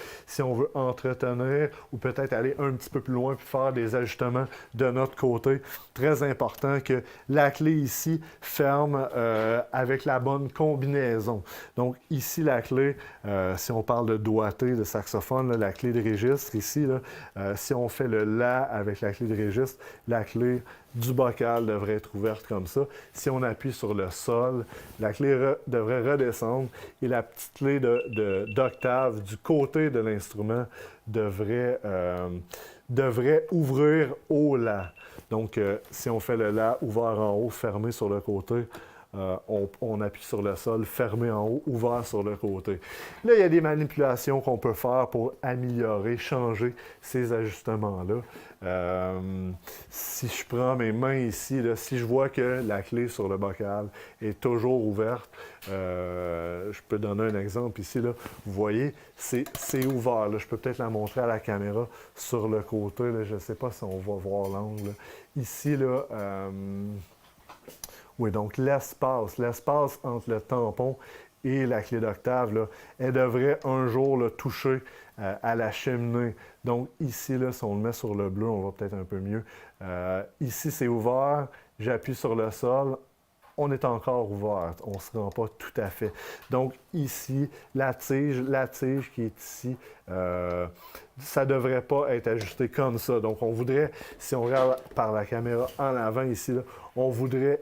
entretenir ou peut-être aller un petit peu plus loin puis faire des ajustements de notre côté, très important que la clé ici ferme avec la bonne combinaison. Donc ici, la clé, si on parle de doigté, de saxophone, là, la clé de registre ici, là, si on fait le La avec la clé de registre, la clé du bocal devrait être ouverte comme ça. Si on appuie sur le Sol, la clé devrait redescendre et la petite clé d'octave du côté de l'instrument devrait ouvrir au La. Donc, si on fait le La ouvert en haut, fermé sur le côté, on appuie sur le Sol, fermé en haut, ouvert sur le côté. Là, il y a des manipulations qu'on peut faire pour améliorer, changer ces ajustements-là. Si je prends mes mains ici, là, si je vois que la clé sur le bocal est toujours ouverte, je peux donner un exemple ici. Là. Vous voyez, c'est ouvert. Là. Je peux peut-être la montrer à la caméra sur le côté. Là. Je ne sais pas si on va voir l'angle. Ici, là, oui, donc l'espace entre le tampon et la clé d'octave, là, elle devrait un jour là, toucher à la cheminée. Donc ici, là, si on le met sur le bleu, on va peut-être un peu mieux. Ici, c'est ouvert, j'appuie sur le Sol, on est encore ouvert, on ne se rend pas tout à fait. Donc ici, la tige qui est ici, ça ne devrait pas être ajusté comme ça. Donc on voudrait, si on regarde par la caméra en avant ici, là, on voudrait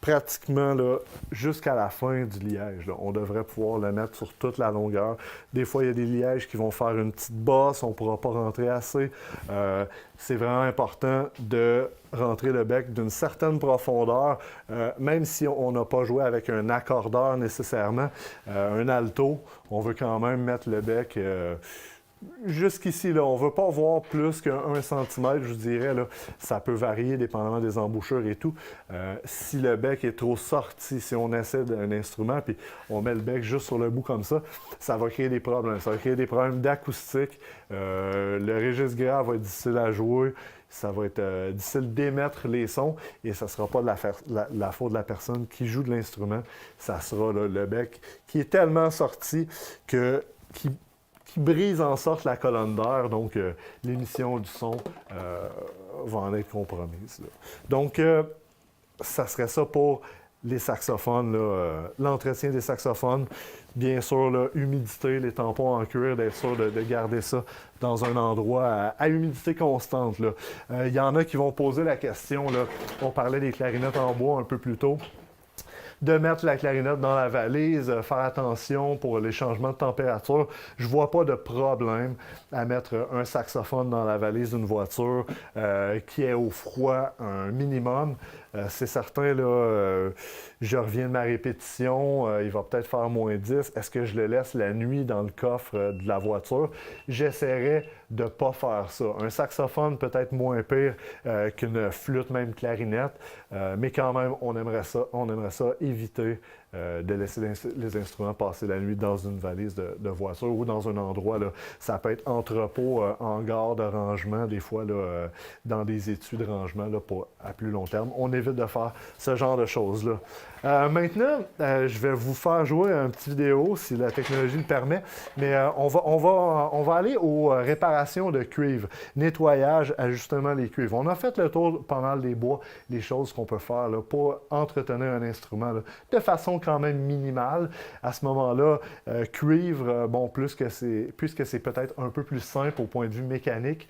pratiquement jusqu'à la fin du liège. Là. On devrait pouvoir le mettre sur toute la longueur. Des fois, il y a des lièges qui vont faire une petite bosse, on ne pourra pas rentrer assez. C'est vraiment important de rentrer le bec d'une certaine profondeur, même si on n'a pas joué avec un accordeur nécessairement. Un alto, on veut quand même mettre le bec jusqu'ici, là, on ne veut pas voir plus qu'1 cm, je dirais. Là, ça peut varier dépendamment des embouchures et tout. Si le bec est trop sorti, si on essaie d'un instrument puis on met le bec juste sur le bout comme ça va créer des problèmes. Ça va créer des problèmes d'acoustique. Le registre grave va être difficile à jouer. Ça va être difficile d'émettre les sons et ça ne sera pas de la faute de la personne qui joue de l'instrument. Ça sera là, le bec qui est tellement sorti qui brise en sorte la colonne d'air, donc l'émission du son va en être compromise. Là. Donc, ça serait ça pour les saxophones, l'entretien des saxophones. Bien sûr, là, humidité, les tampons en cuir, d'être sûr de garder ça dans un endroit à humidité constante. Il y en a qui vont poser la question, là, on parlait des clarinettes en bois un peu plus tôt, de mettre la clarinette dans la valise, faire attention pour les changements de température. Je ne vois pas de problème à mettre un saxophone dans la valise d'une voiture qui est au froid un minimum. C'est certain, là, je reviens de ma répétition, il va peut-être faire moins 10. Est-ce que je le laisse la nuit dans le coffre de la voiture? J'essaierai de ne pas faire ça. Un saxophone peut-être moins pire qu'une flûte, même clarinette, mais quand même, on aimerait ça éviter de laisser les instruments passer la nuit dans une valise de voiture ou dans un endroit, là, ça peut être entrepôt, hangar de rangement, des fois là, dans des étuis de rangement là, à plus long terme. On évite de faire ce genre de choses-là. Maintenant, je vais vous faire jouer un petit vidéo si la technologie le permet, mais on va aller aux réparations de cuivre, nettoyage, ajustement des cuivres. On a fait le tour pas mal des bois, les choses qu'on peut faire là, pour entretenir un instrument là, de façon quand même minimale. À ce moment-là, cuivre, bon, puisque c'est peut-être un peu plus simple au point de vue mécanique,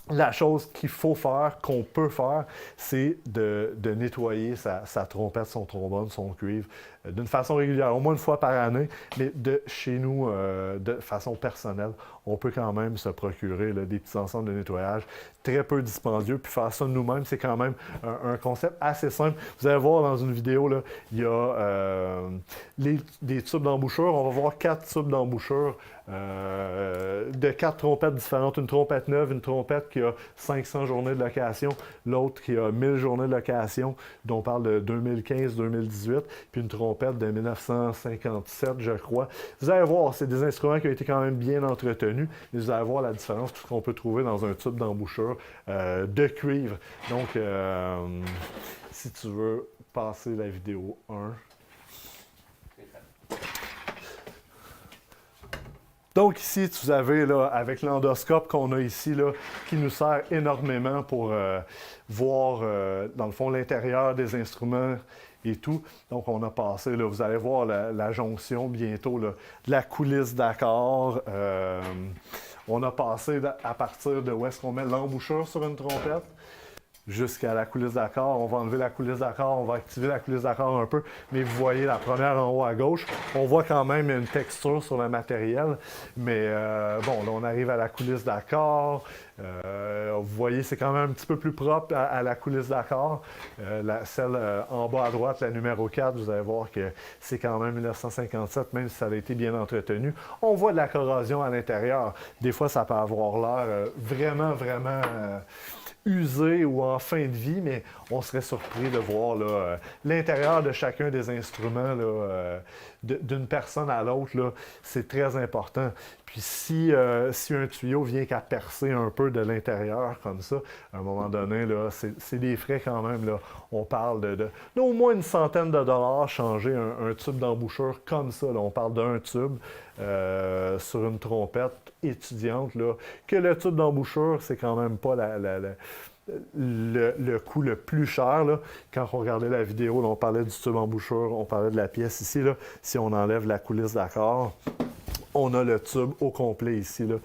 la chose qu'il faut faire, qu'on peut faire, c'est de nettoyer sa trompette, son trombone, son cuivre d'une façon régulière, au moins une fois par année, mais de chez nous, de façon personnelle, on peut quand même se procurer là, des petits ensembles de nettoyage très peu dispendieux, puis faire ça nous-mêmes, c'est quand même un concept assez simple. Vous allez voir dans une vidéo, là, il y a des tubes d'embouchure. On va voir 4 tubes d'embouchure de 4 trompettes différentes. Une trompette neuve, une trompette qui a 500 journées de location, l'autre qui a 1000 journées de location, dont on parle de 2015-2018, puis une trompette de 1957, je crois. Vous allez voir, c'est des instruments qui ont été quand même bien entretenus, mais vous allez voir la différence, tout ce qu'on peut trouver dans un tube d'embouchure de cuivre. Donc, si tu veux passer la vidéo 1. Donc ici, vous avez, là, avec l'endoscope qu'on a ici, là, qui nous sert énormément pour voir, dans le fond, l'intérieur des instruments et tout. Donc, on a passé, là, vous allez voir la jonction bientôt, là, de la coulisse d'accord. On a passé à partir de où est-ce qu'on met l'embouchure sur une trompette jusqu'à la coulisse d'accord. On va enlever la coulisse d'accord, on va activer la coulisse d'accord un peu, mais vous voyez la première en haut à gauche, on voit quand même une texture sur le matériel, mais bon, là on arrive à la coulisse d'accord. Vous voyez, c'est quand même un petit peu plus propre à la coulisse d'accord. Celle en bas à droite, la numéro 4, vous allez voir que c'est quand même 1957, même si ça a été bien entretenu. On voit de la corrosion à l'intérieur. Des fois, ça peut avoir l'air vraiment usé ou en fin de vie, mais on serait surpris de voir l'intérieur de chacun des instruments d'une personne à l'autre. C'est très important. Puis si un tuyau vient qu'à percer un peu de l'intérieur comme ça, à un moment donné, c'est des frais quand même. Là. On parle d'au moins une centaine de dollars changer un tube d'embouchure comme ça. Là. On parle d'un tube sur une trompette étudiante. Là, que le tube d'embouchure, c'est quand même pas le coût le plus cher. Là. Quand on regardait la vidéo, là, on parlait du tube embouchure, on parlait de la pièce ici. Là. Si on enlève la coulisse d'accord, on a le tube au complet ici, là,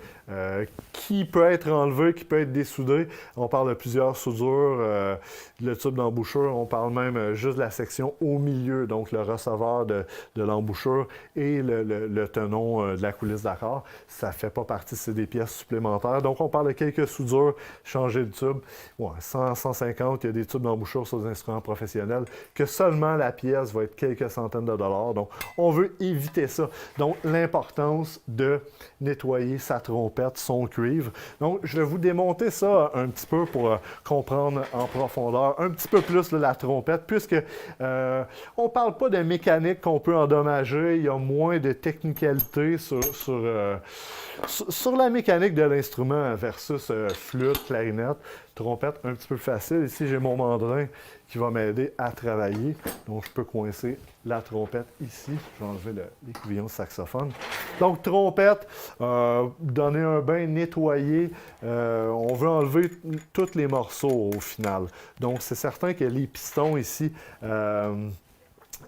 qui peut être enlevé, qui peut être dessoudé. On parle de plusieurs soudures. Le tube d'embouchure, on parle même juste de la section au milieu, donc le receveur de l'embouchure et le tenon de la coulisse d'accord. Ça ne fait pas partie, c'est des pièces supplémentaires. Donc, on parle de quelques soudures, changer le tube. Ouais, 100, 150, il y a des tubes d'embouchure sur des instruments professionnels que seulement la pièce va être quelques centaines de dollars. Donc, on veut éviter ça. Donc, l'importance de nettoyer sa trompette, son cuivre. Donc, je vais vous démonter ça un petit peu pour comprendre en profondeur un petit peu plus là, la trompette, puisque on ne parle pas de mécanique qu'on peut endommager, il y a moins de technicalité sur la mécanique de l'instrument versus flûte, clarinette, trompette, un petit peu facile. Ici, j'ai mon mandrin qui va m'aider à travailler. Donc, je peux coincer la trompette ici. Je vais enlever les couvillons de saxophone. Donc, trompette, donner un bain, nettoyer. On veut enlever tous les morceaux au final. Donc, c'est certain que les pistons ici...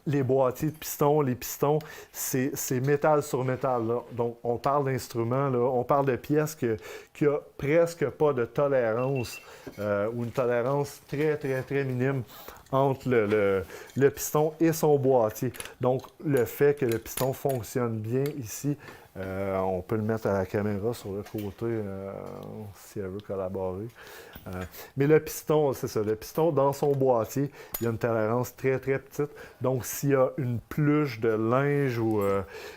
les boîtiers de pistons, les pistons, c'est métal sur métal. Là. Donc, on parle d'instruments, là, on parle de pièces qui n'ont presque pas de tolérance ou une tolérance très, très, très minime entre le piston et son boîtier. Donc, le fait que le piston fonctionne bien ici, on peut le mettre à la caméra sur le côté si elle veut collaborer. Mais le piston, c'est ça, le piston dans son boîtier, il y a une tolérance très, très petite. Donc, s'il y a une pluche de linge ou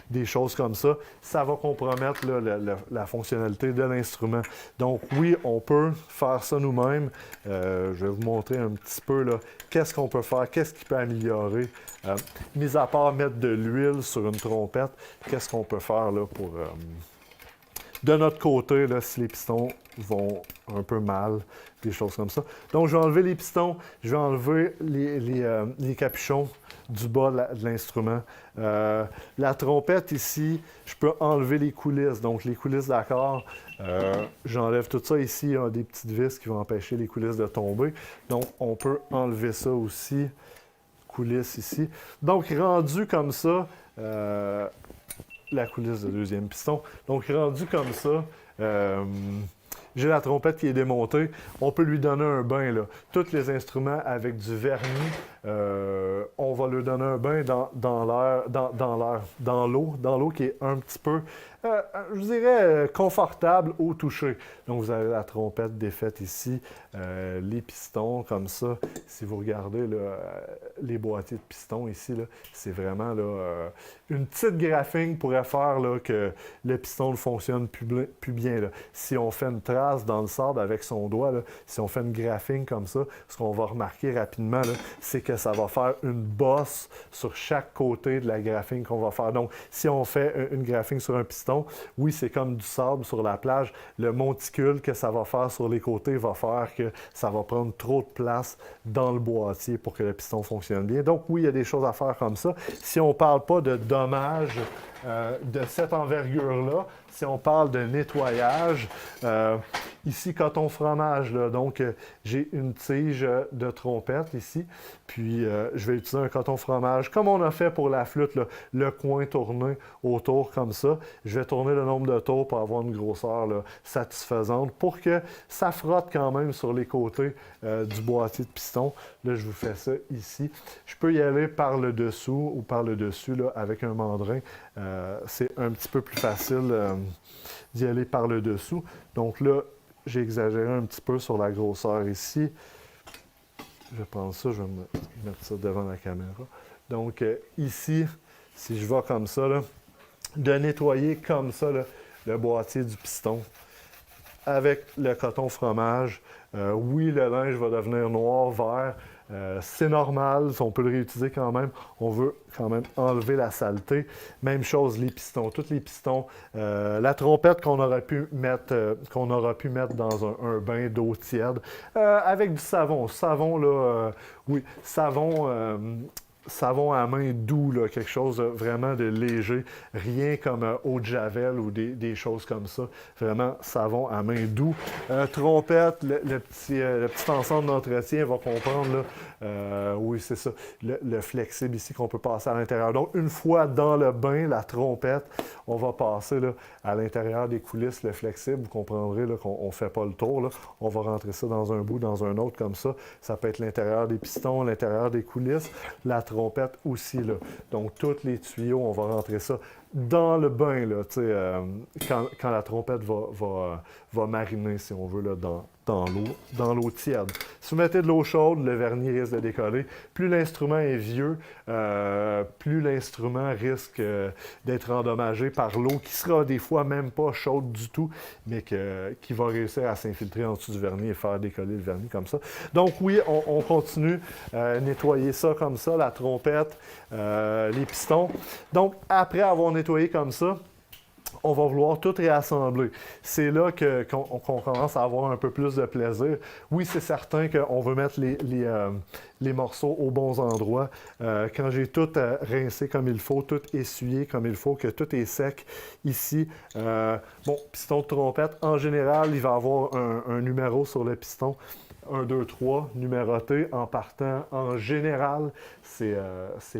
des choses comme ça, ça va compromettre là, la fonctionnalité de l'instrument. Donc, oui, on peut faire ça nous-mêmes. Je vais vous montrer un petit peu là, qu'est-ce qu'on peut faire, qu'est-ce qui peut améliorer. Mis à part mettre de l'huile sur une trompette, qu'est-ce qu'on peut faire là, pour... de notre côté, là, si les pistons vont un peu mal, des choses comme ça. Donc, je vais enlever les pistons, je vais enlever les capuchons du bas de l'instrument. La trompette ici, je peux enlever les coulisses. Donc, les coulisses d'accord, j'enlève tout ça ici. Il y a des petites vis qui vont empêcher les coulisses de tomber. Donc, on peut enlever ça aussi. Coulisses ici. Donc, rendu comme ça, la coulisse de deuxième piston. Donc, rendu comme ça, j'ai la trompette qui est démontée. On peut lui donner un bain, là. Tous les instruments avec du vernis, on va lui donner un bain dans l'eau qui est un petit peu, je dirais, confortable au toucher. Donc, vous avez la trompette défaite ici, les pistons comme ça. Si vous regardez là, les boîtiers de pistons ici, là, c'est vraiment là, une petite graphing pourrait faire là, que le piston ne fonctionne plus bien. Là. Si on fait une trace dans le sable avec son doigt, là, si on fait une graphing comme ça, ce qu'on va remarquer rapidement, c'est que ça va faire une bosse sur chaque côté de la graphing qu'on va faire. Donc, si on fait une graphing sur un piston, oui, c'est comme du sable sur la plage. Le monticule que ça va faire sur les côtés va faire que ça va prendre trop de place dans le boîtier pour que le piston fonctionne bien. Donc, oui, il y a des choses à faire comme ça. Si on ne parle pas de dommages de cette envergure-là, si on parle de nettoyage, ici, coton fromage, là, donc j'ai une tige de trompette ici, puis je vais utiliser un coton fromage, comme on a fait pour la flûte, là, le coin tourné autour comme ça. Je vais tourner le nombre de tours pour avoir une grosseur là, satisfaisante, pour que ça frotte quand même sur les côtés du boîtier de piston. Là, je vous fais ça ici. Je peux y aller par le dessous ou par le dessus là, avec un mandrin. C'est un petit peu plus facile d'y aller par le dessous. Donc là, j'ai exagéré un petit peu sur la grosseur ici. Je vais prendre ça, je vais mettre ça devant la caméra. Donc ici, si je vais comme ça, là, de nettoyer comme ça là, le boîtier du piston avec le coton fromage. Oui, le linge va devenir noir, vert. C'est normal, on peut le réutiliser quand même. On veut quand même enlever la saleté. Même chose, les pistons, tous les pistons. La trompette qu'on aura pu mettre dans un bain d'eau tiède avec du savon. Savon, là, oui, savon, savon à main doux, là, quelque chose vraiment de léger, rien comme eau de Javel ou des choses comme ça. Vraiment savon à main doux. Trompette, le petit ensemble d'entretien va comprendre, là, oui, c'est ça, le flexible ici qu'on peut passer à l'intérieur. Donc, une fois dans le bain, la trompette, on va passer là, à l'intérieur des coulisses, le flexible. Vous comprendrez là, qu'on ne fait pas le tour. Là. On va rentrer ça dans un bout, dans un autre comme ça. Ça peut être l'intérieur des pistons, l'intérieur des coulisses. La trompette aussi. Là. Donc, tous les tuyaux, on va rentrer ça dans le bain, là, quand la trompette va mariner, si on veut, là, dans l'eau tiède. Si vous mettez de l'eau chaude, le vernis risque de décoller. Plus l'instrument est vieux, plus l'instrument risque d'être endommagé par l'eau, qui sera des fois même pas chaude du tout, mais qui va réussir à s'infiltrer en dessous du vernis et faire décoller le vernis comme ça. Donc oui, on continue à nettoyer ça comme ça, la trompette, les pistons. Donc, après avoir nettoyé comme ça, on va vouloir tout réassembler. C'est là qu'on commence à avoir un peu plus de plaisir. Oui, c'est certain qu'on veut mettre les morceaux aux bons endroits. Quand j'ai tout rincé comme il faut, tout essuyé comme il faut, que tout est sec ici. Bon, piston de trompette, en général, il va y avoir un numéro sur le piston. 1, 2, 3, numéroté en partant. En général, c'est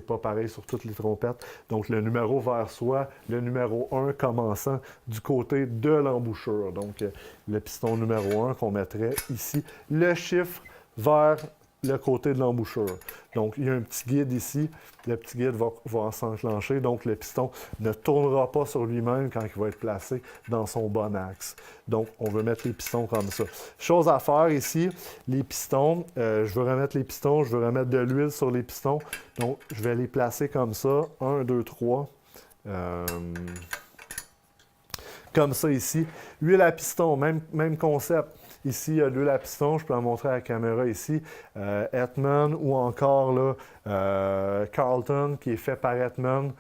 pas pareil sur toutes les trompettes. Donc, le numéro vers soi, le numéro 1 commençant du côté de l'embouchure. Donc, le piston numéro 1 qu'on mettrait ici. Le chiffre vers le côté de l'embouchure. Donc, il y a un petit guide ici. Le petit guide va s'enclencher. Donc, le piston ne tournera pas sur lui-même quand il va être placé dans son bon axe. Donc, on veut mettre les pistons comme ça. Chose à faire ici, les pistons, je veux remettre les pistons, je veux remettre de l'huile sur les pistons. Donc, je vais les placer comme ça. 1, 2, 3. Comme ça ici. Huile à piston, même concept. Ici, il y a de l'huile à piston, je peux la montrer à la caméra ici. Hetman ou encore là, Carlton qui est fait par Hetman.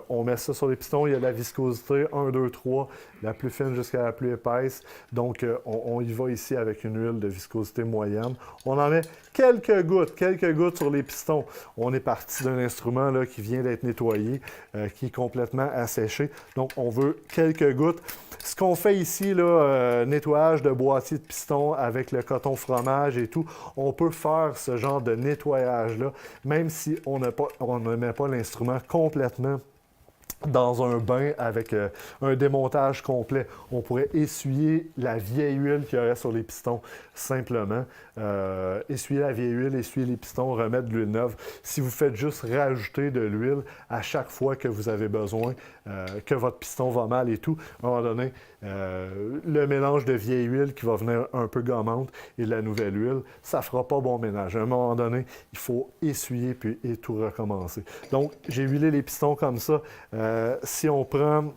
On met ça sur les pistons, il y a de la viscosité, 1, 2, 3, la plus fine jusqu'à la plus épaisse. Donc, on y va ici avec une huile de viscosité moyenne. On en met quelques gouttes sur les pistons. On est parti d'un instrument là, qui vient d'être nettoyé, qui est complètement asséché. Donc, on veut quelques gouttes. Ce qu'on fait ici, là, nettoyage de boîtier de piston avec le coton fromage et tout, on peut faire ce genre de nettoyage-là, même si on ne met pas l'instrument complètement dans un bain avec un démontage complet. On pourrait essuyer la vieille huile qu'il y aurait sur les pistons simplement. Essuyer la vieille huile, essuyer les pistons, remettre de l'huile neuve. Si vous faites juste rajouter de l'huile à chaque fois que vous avez besoin, que votre piston va mal et tout, à un moment donné, le mélange de vieille huile qui va venir un peu gommante et de la nouvelle huile, ça ne fera pas bon ménage. À un moment donné, il faut essuyer et tout recommencer. Donc, j'ai huilé les pistons comme ça. Si on prend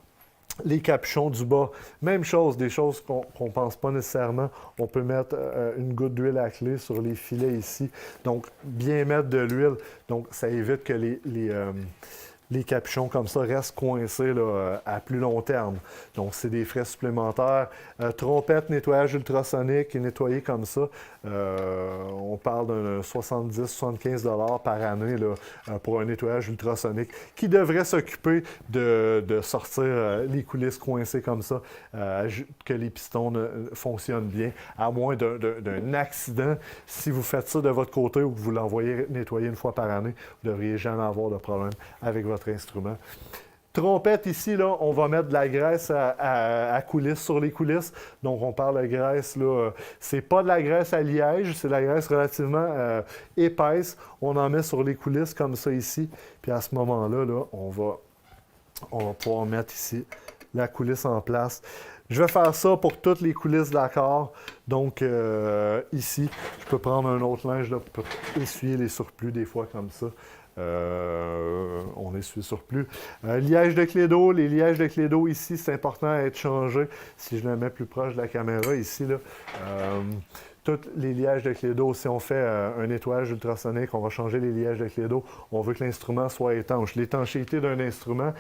les capuchons du bas, même chose, des choses qu'on ne pense pas nécessairement. On peut mettre une goutte d'huile à clé sur les filets ici. Donc, bien mettre de l'huile. Donc, ça évite que les capuchons comme ça restent coincés là, à plus long terme. Donc, c'est des frais supplémentaires. Trompette, nettoyage ultrasonique et nettoyer comme ça. On parle d'un 70-75 $ par année là, pour un nettoyage ultrasonique qui devrait s'occuper de sortir les coulisses coincées comme ça, que les pistons fonctionnent bien, à moins d'un accident. Si vous faites ça de votre côté ou que vous l'envoyez nettoyer une fois par année, vous ne devriez jamais avoir de problème avec votre instrument. Trompette ici, là, on va mettre de la graisse à coulisses, sur les coulisses. Donc, on parle de graisse, là, c'est pas de la graisse à liège, c'est de la graisse relativement épaisse. On en met sur les coulisses comme ça ici. Puis à ce moment-là, là, on va pouvoir mettre ici la coulisse en place. Je vais faire ça pour toutes les coulisses de l'accord. Donc, ici, je peux prendre un autre linge là, pour essuyer les surplus des fois comme ça. On essuie le surplus. Liège de clé d'eau. Les lièges de clé d'eau ici, c'est important à être changé. Si je le mets plus proche de la caméra ici, là, tous les lièges de clé d'eau, si on fait un nettoyage ultrasonique, on va changer les lièges de clé d'eau, on veut que l'instrument soit étanche. L'étanchéité d'un instrument,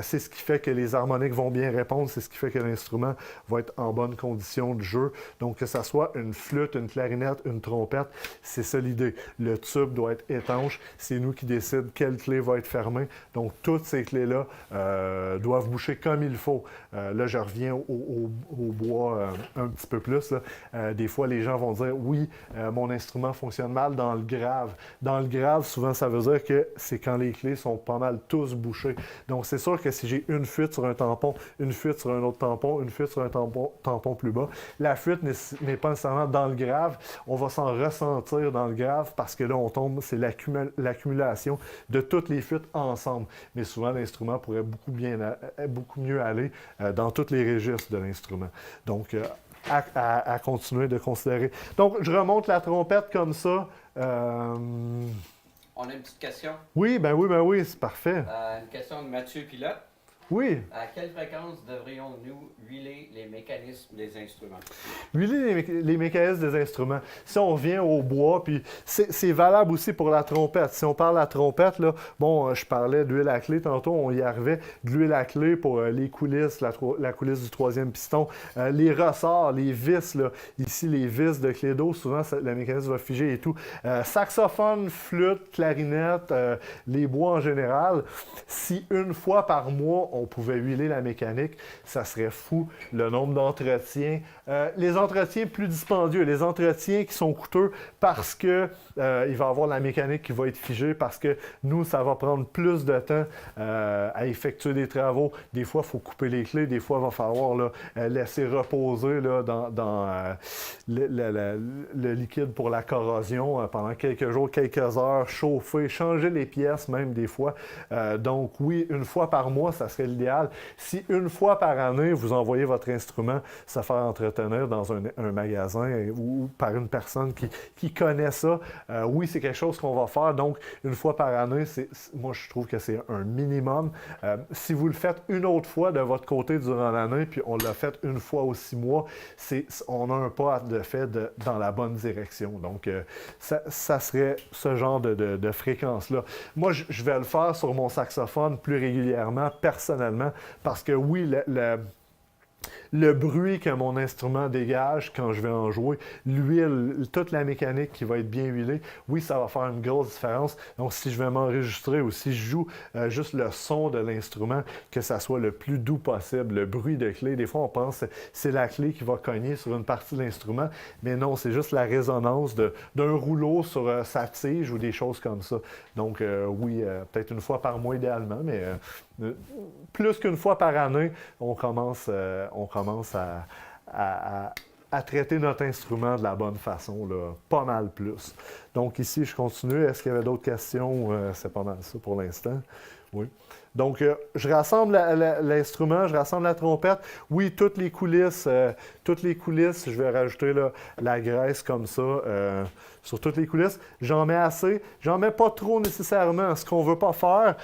c'est ce qui fait que les harmoniques vont bien répondre, c'est ce qui fait que l'instrument va être en bonne condition de jeu. Donc, que ce soit une flûte, une clarinette, une trompette, c'est ça l'idée. Le tube doit être étanche, c'est nous qui décidons quelle clé va être fermée. Donc, toutes ces clés-là doivent boucher comme il faut. Là, je reviens au bois un petit peu plus. Des fois, les gens vont dire « Oui, mon instrument fonctionne mal dans le grave. » Dans le grave, souvent, ça veut dire que c'est quand les clés sont pas mal tous bouchées. Donc, c'est sûr que si j'ai une fuite sur un tampon, une fuite sur un autre tampon, une fuite sur un tampon plus bas, la fuite n'est pas nécessairement dans le grave. On va s'en ressentir dans le grave parce que là, on tombe, c'est l'accumulation de toutes les fuites ensemble. Mais souvent, l'instrument pourrait beaucoup mieux aller dans tous les registres de l'instrument. Donc, à continuer de considérer. Donc, je remonte la trompette comme ça. On a une petite question. Oui, c'est parfait. Une question de Mathieu Pilote. Oui. À quelle fréquence devrions-nous huiler les mécanismes des instruments? Huiler les mécanismes des instruments. Si on revient au bois, puis c'est valable aussi pour la trompette. Si on parle de la trompette, là, bon, je parlais d'huile à clé tantôt, on y arrivait. De l'huile à clé pour les coulisses, la coulisse du troisième piston. Les ressorts, les vis, là, ici, les vis de clé d'eau, souvent, le mécanisme va figer et tout. Saxophone, flûte, clarinette, les bois en général. Si une fois par mois, on pouvait huiler la mécanique, ça serait fou, le nombre d'entretiens. Les entretiens plus dispendieux, les entretiens qui sont coûteux parce que il va y avoir la mécanique qui va être figée, parce que nous, ça va prendre plus de temps à effectuer des travaux. Des fois, il faut couper les clés, des fois, il va falloir là, laisser reposer là, dans le liquide pour la corrosion pendant quelques jours, quelques heures, chauffer, changer les pièces même des fois. Donc oui, une fois par mois, ça serait l'idéal. Si une fois par année, vous envoyez votre instrument se faire entretenir dans un magasin ou par une personne qui connaît ça, oui, c'est quelque chose qu'on va faire. Donc, une fois par année, moi, je trouve que c'est un minimum. Si vous le faites une autre fois de votre côté durant l'année, puis on l'a fait une fois aux 6 mois, on a un pas de fait dans la bonne direction. Donc, ça serait ce genre de fréquence-là. Moi, je vais le faire sur mon saxophone plus régulièrement, personnellement, parce que oui, le bruit que mon instrument dégage quand je vais en jouer, l'huile, toute la mécanique qui va être bien huilée, oui, ça va faire une grosse différence. Donc, si je vais m'enregistrer ou si je joue juste le son de l'instrument, que ça soit le plus doux possible, le bruit de clé. Des fois, on pense que c'est la clé qui va cogner sur une partie de l'instrument, mais non, c'est juste la résonance d'un rouleau sur sa tige ou des choses comme ça. Donc, oui, peut-être une fois par mois idéalement, mais plus qu'une fois par année, on commence à traiter notre instrument de la bonne façon, là, pas mal plus. Donc ici, je continue. Est-ce qu'il y avait d'autres questions? C'est pas mal ça pour l'instant. Oui. Donc, je rassemble l'instrument, je rassemble la trompette. Oui, toutes les coulisses, je vais rajouter là, la graisse comme ça sur toutes les coulisses. J'en mets assez. J'en mets pas trop nécessairement. Ce qu'on veut pas faire,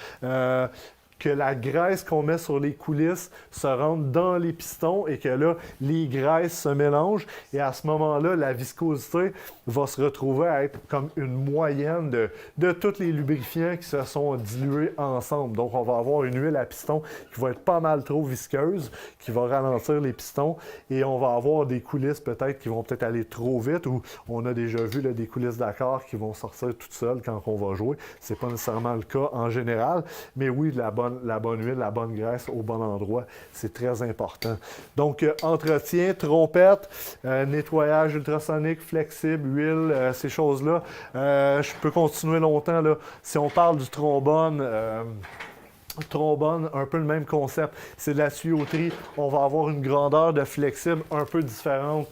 que la graisse qu'on met sur les coulisses se rentre dans les pistons et que là, les graisses se mélangent. Et à ce moment-là, la viscosité va se retrouver à être comme une moyenne de tous les lubrifiants qui se sont dilués ensemble. Donc, on va avoir une huile à piston qui va être pas mal trop visqueuse, qui va ralentir les pistons. Et on va avoir des coulisses peut-être qui vont peut-être aller trop vite, ou on a déjà vu là, des coulisses d'accord qui vont sortir toutes seules quand on va jouer. C'est pas nécessairement le cas en général, mais oui, la bonne huile, la bonne graisse au bon endroit, c'est très important. Donc, entretien, trompette, nettoyage ultrasonique, flexible, huile, ces choses-là. Je peux continuer longtemps, là. Si on parle du trombone, un peu le même concept. C'est de la tuyauterie. On va avoir une grandeur de flexible un peu différente.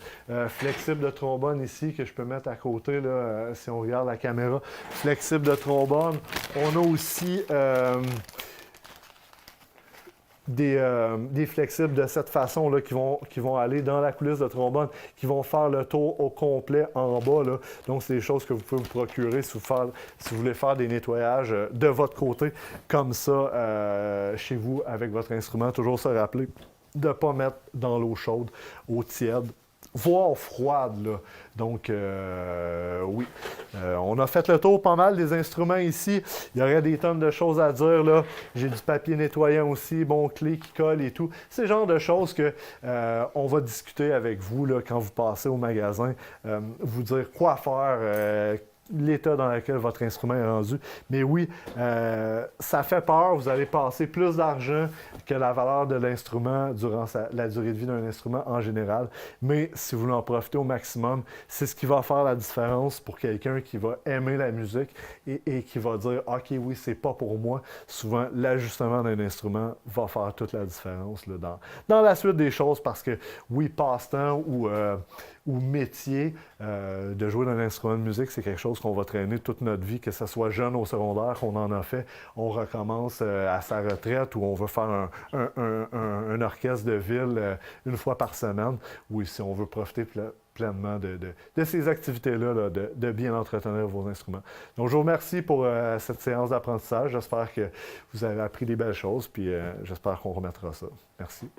Flexible de trombone ici, que je peux mettre à côté, là, si on regarde la caméra. Flexible de trombone. On a aussi des flexibles de cette façon-là qui vont aller dans la coulisse de trombone, qui vont faire le tour au complet en bas, là. Donc, c'est des choses que vous pouvez vous procurer si vous voulez faire des nettoyages de votre côté, comme ça, chez vous, avec votre instrument. Toujours se rappeler de ne pas mettre dans l'eau chaude, eau tiède. voire froide, là. Donc, oui. On a fait le tour pas mal des instruments ici. Il y aurait des tonnes de choses à dire, là. J'ai du papier nettoyant aussi, bon, clé qui colle et tout. C'est le genre de choses que on va discuter avec vous, là, quand vous passez au magasin. Vous dire quoi faire, l'état dans lequel votre instrument est rendu. Mais oui, ça fait peur. Vous allez passer plus d'argent que la valeur de l'instrument durant la durée de vie d'un instrument en général. Mais si vous voulez en profiter au maximum, c'est ce qui va faire la différence pour quelqu'un qui va aimer la musique et qui va dire « OK, oui, c'est pas pour moi ». Souvent, l'ajustement d'un instrument va faire toute la différence là, dans la suite des choses parce que, oui, passe-temps ou métier, de jouer d'un instrument de musique, c'est quelque chose qu'on va traîner toute notre vie, que ce soit jeune au secondaire, qu'on en a fait, on recommence à sa retraite ou on veut faire un orchestre de ville une fois par semaine, ou si on veut profiter pleinement de ces activités-là, là, de bien entretenir vos instruments. Donc, je vous remercie pour cette séance d'apprentissage. J'espère que vous avez appris des belles choses, puis j'espère qu'on remettra ça. Merci.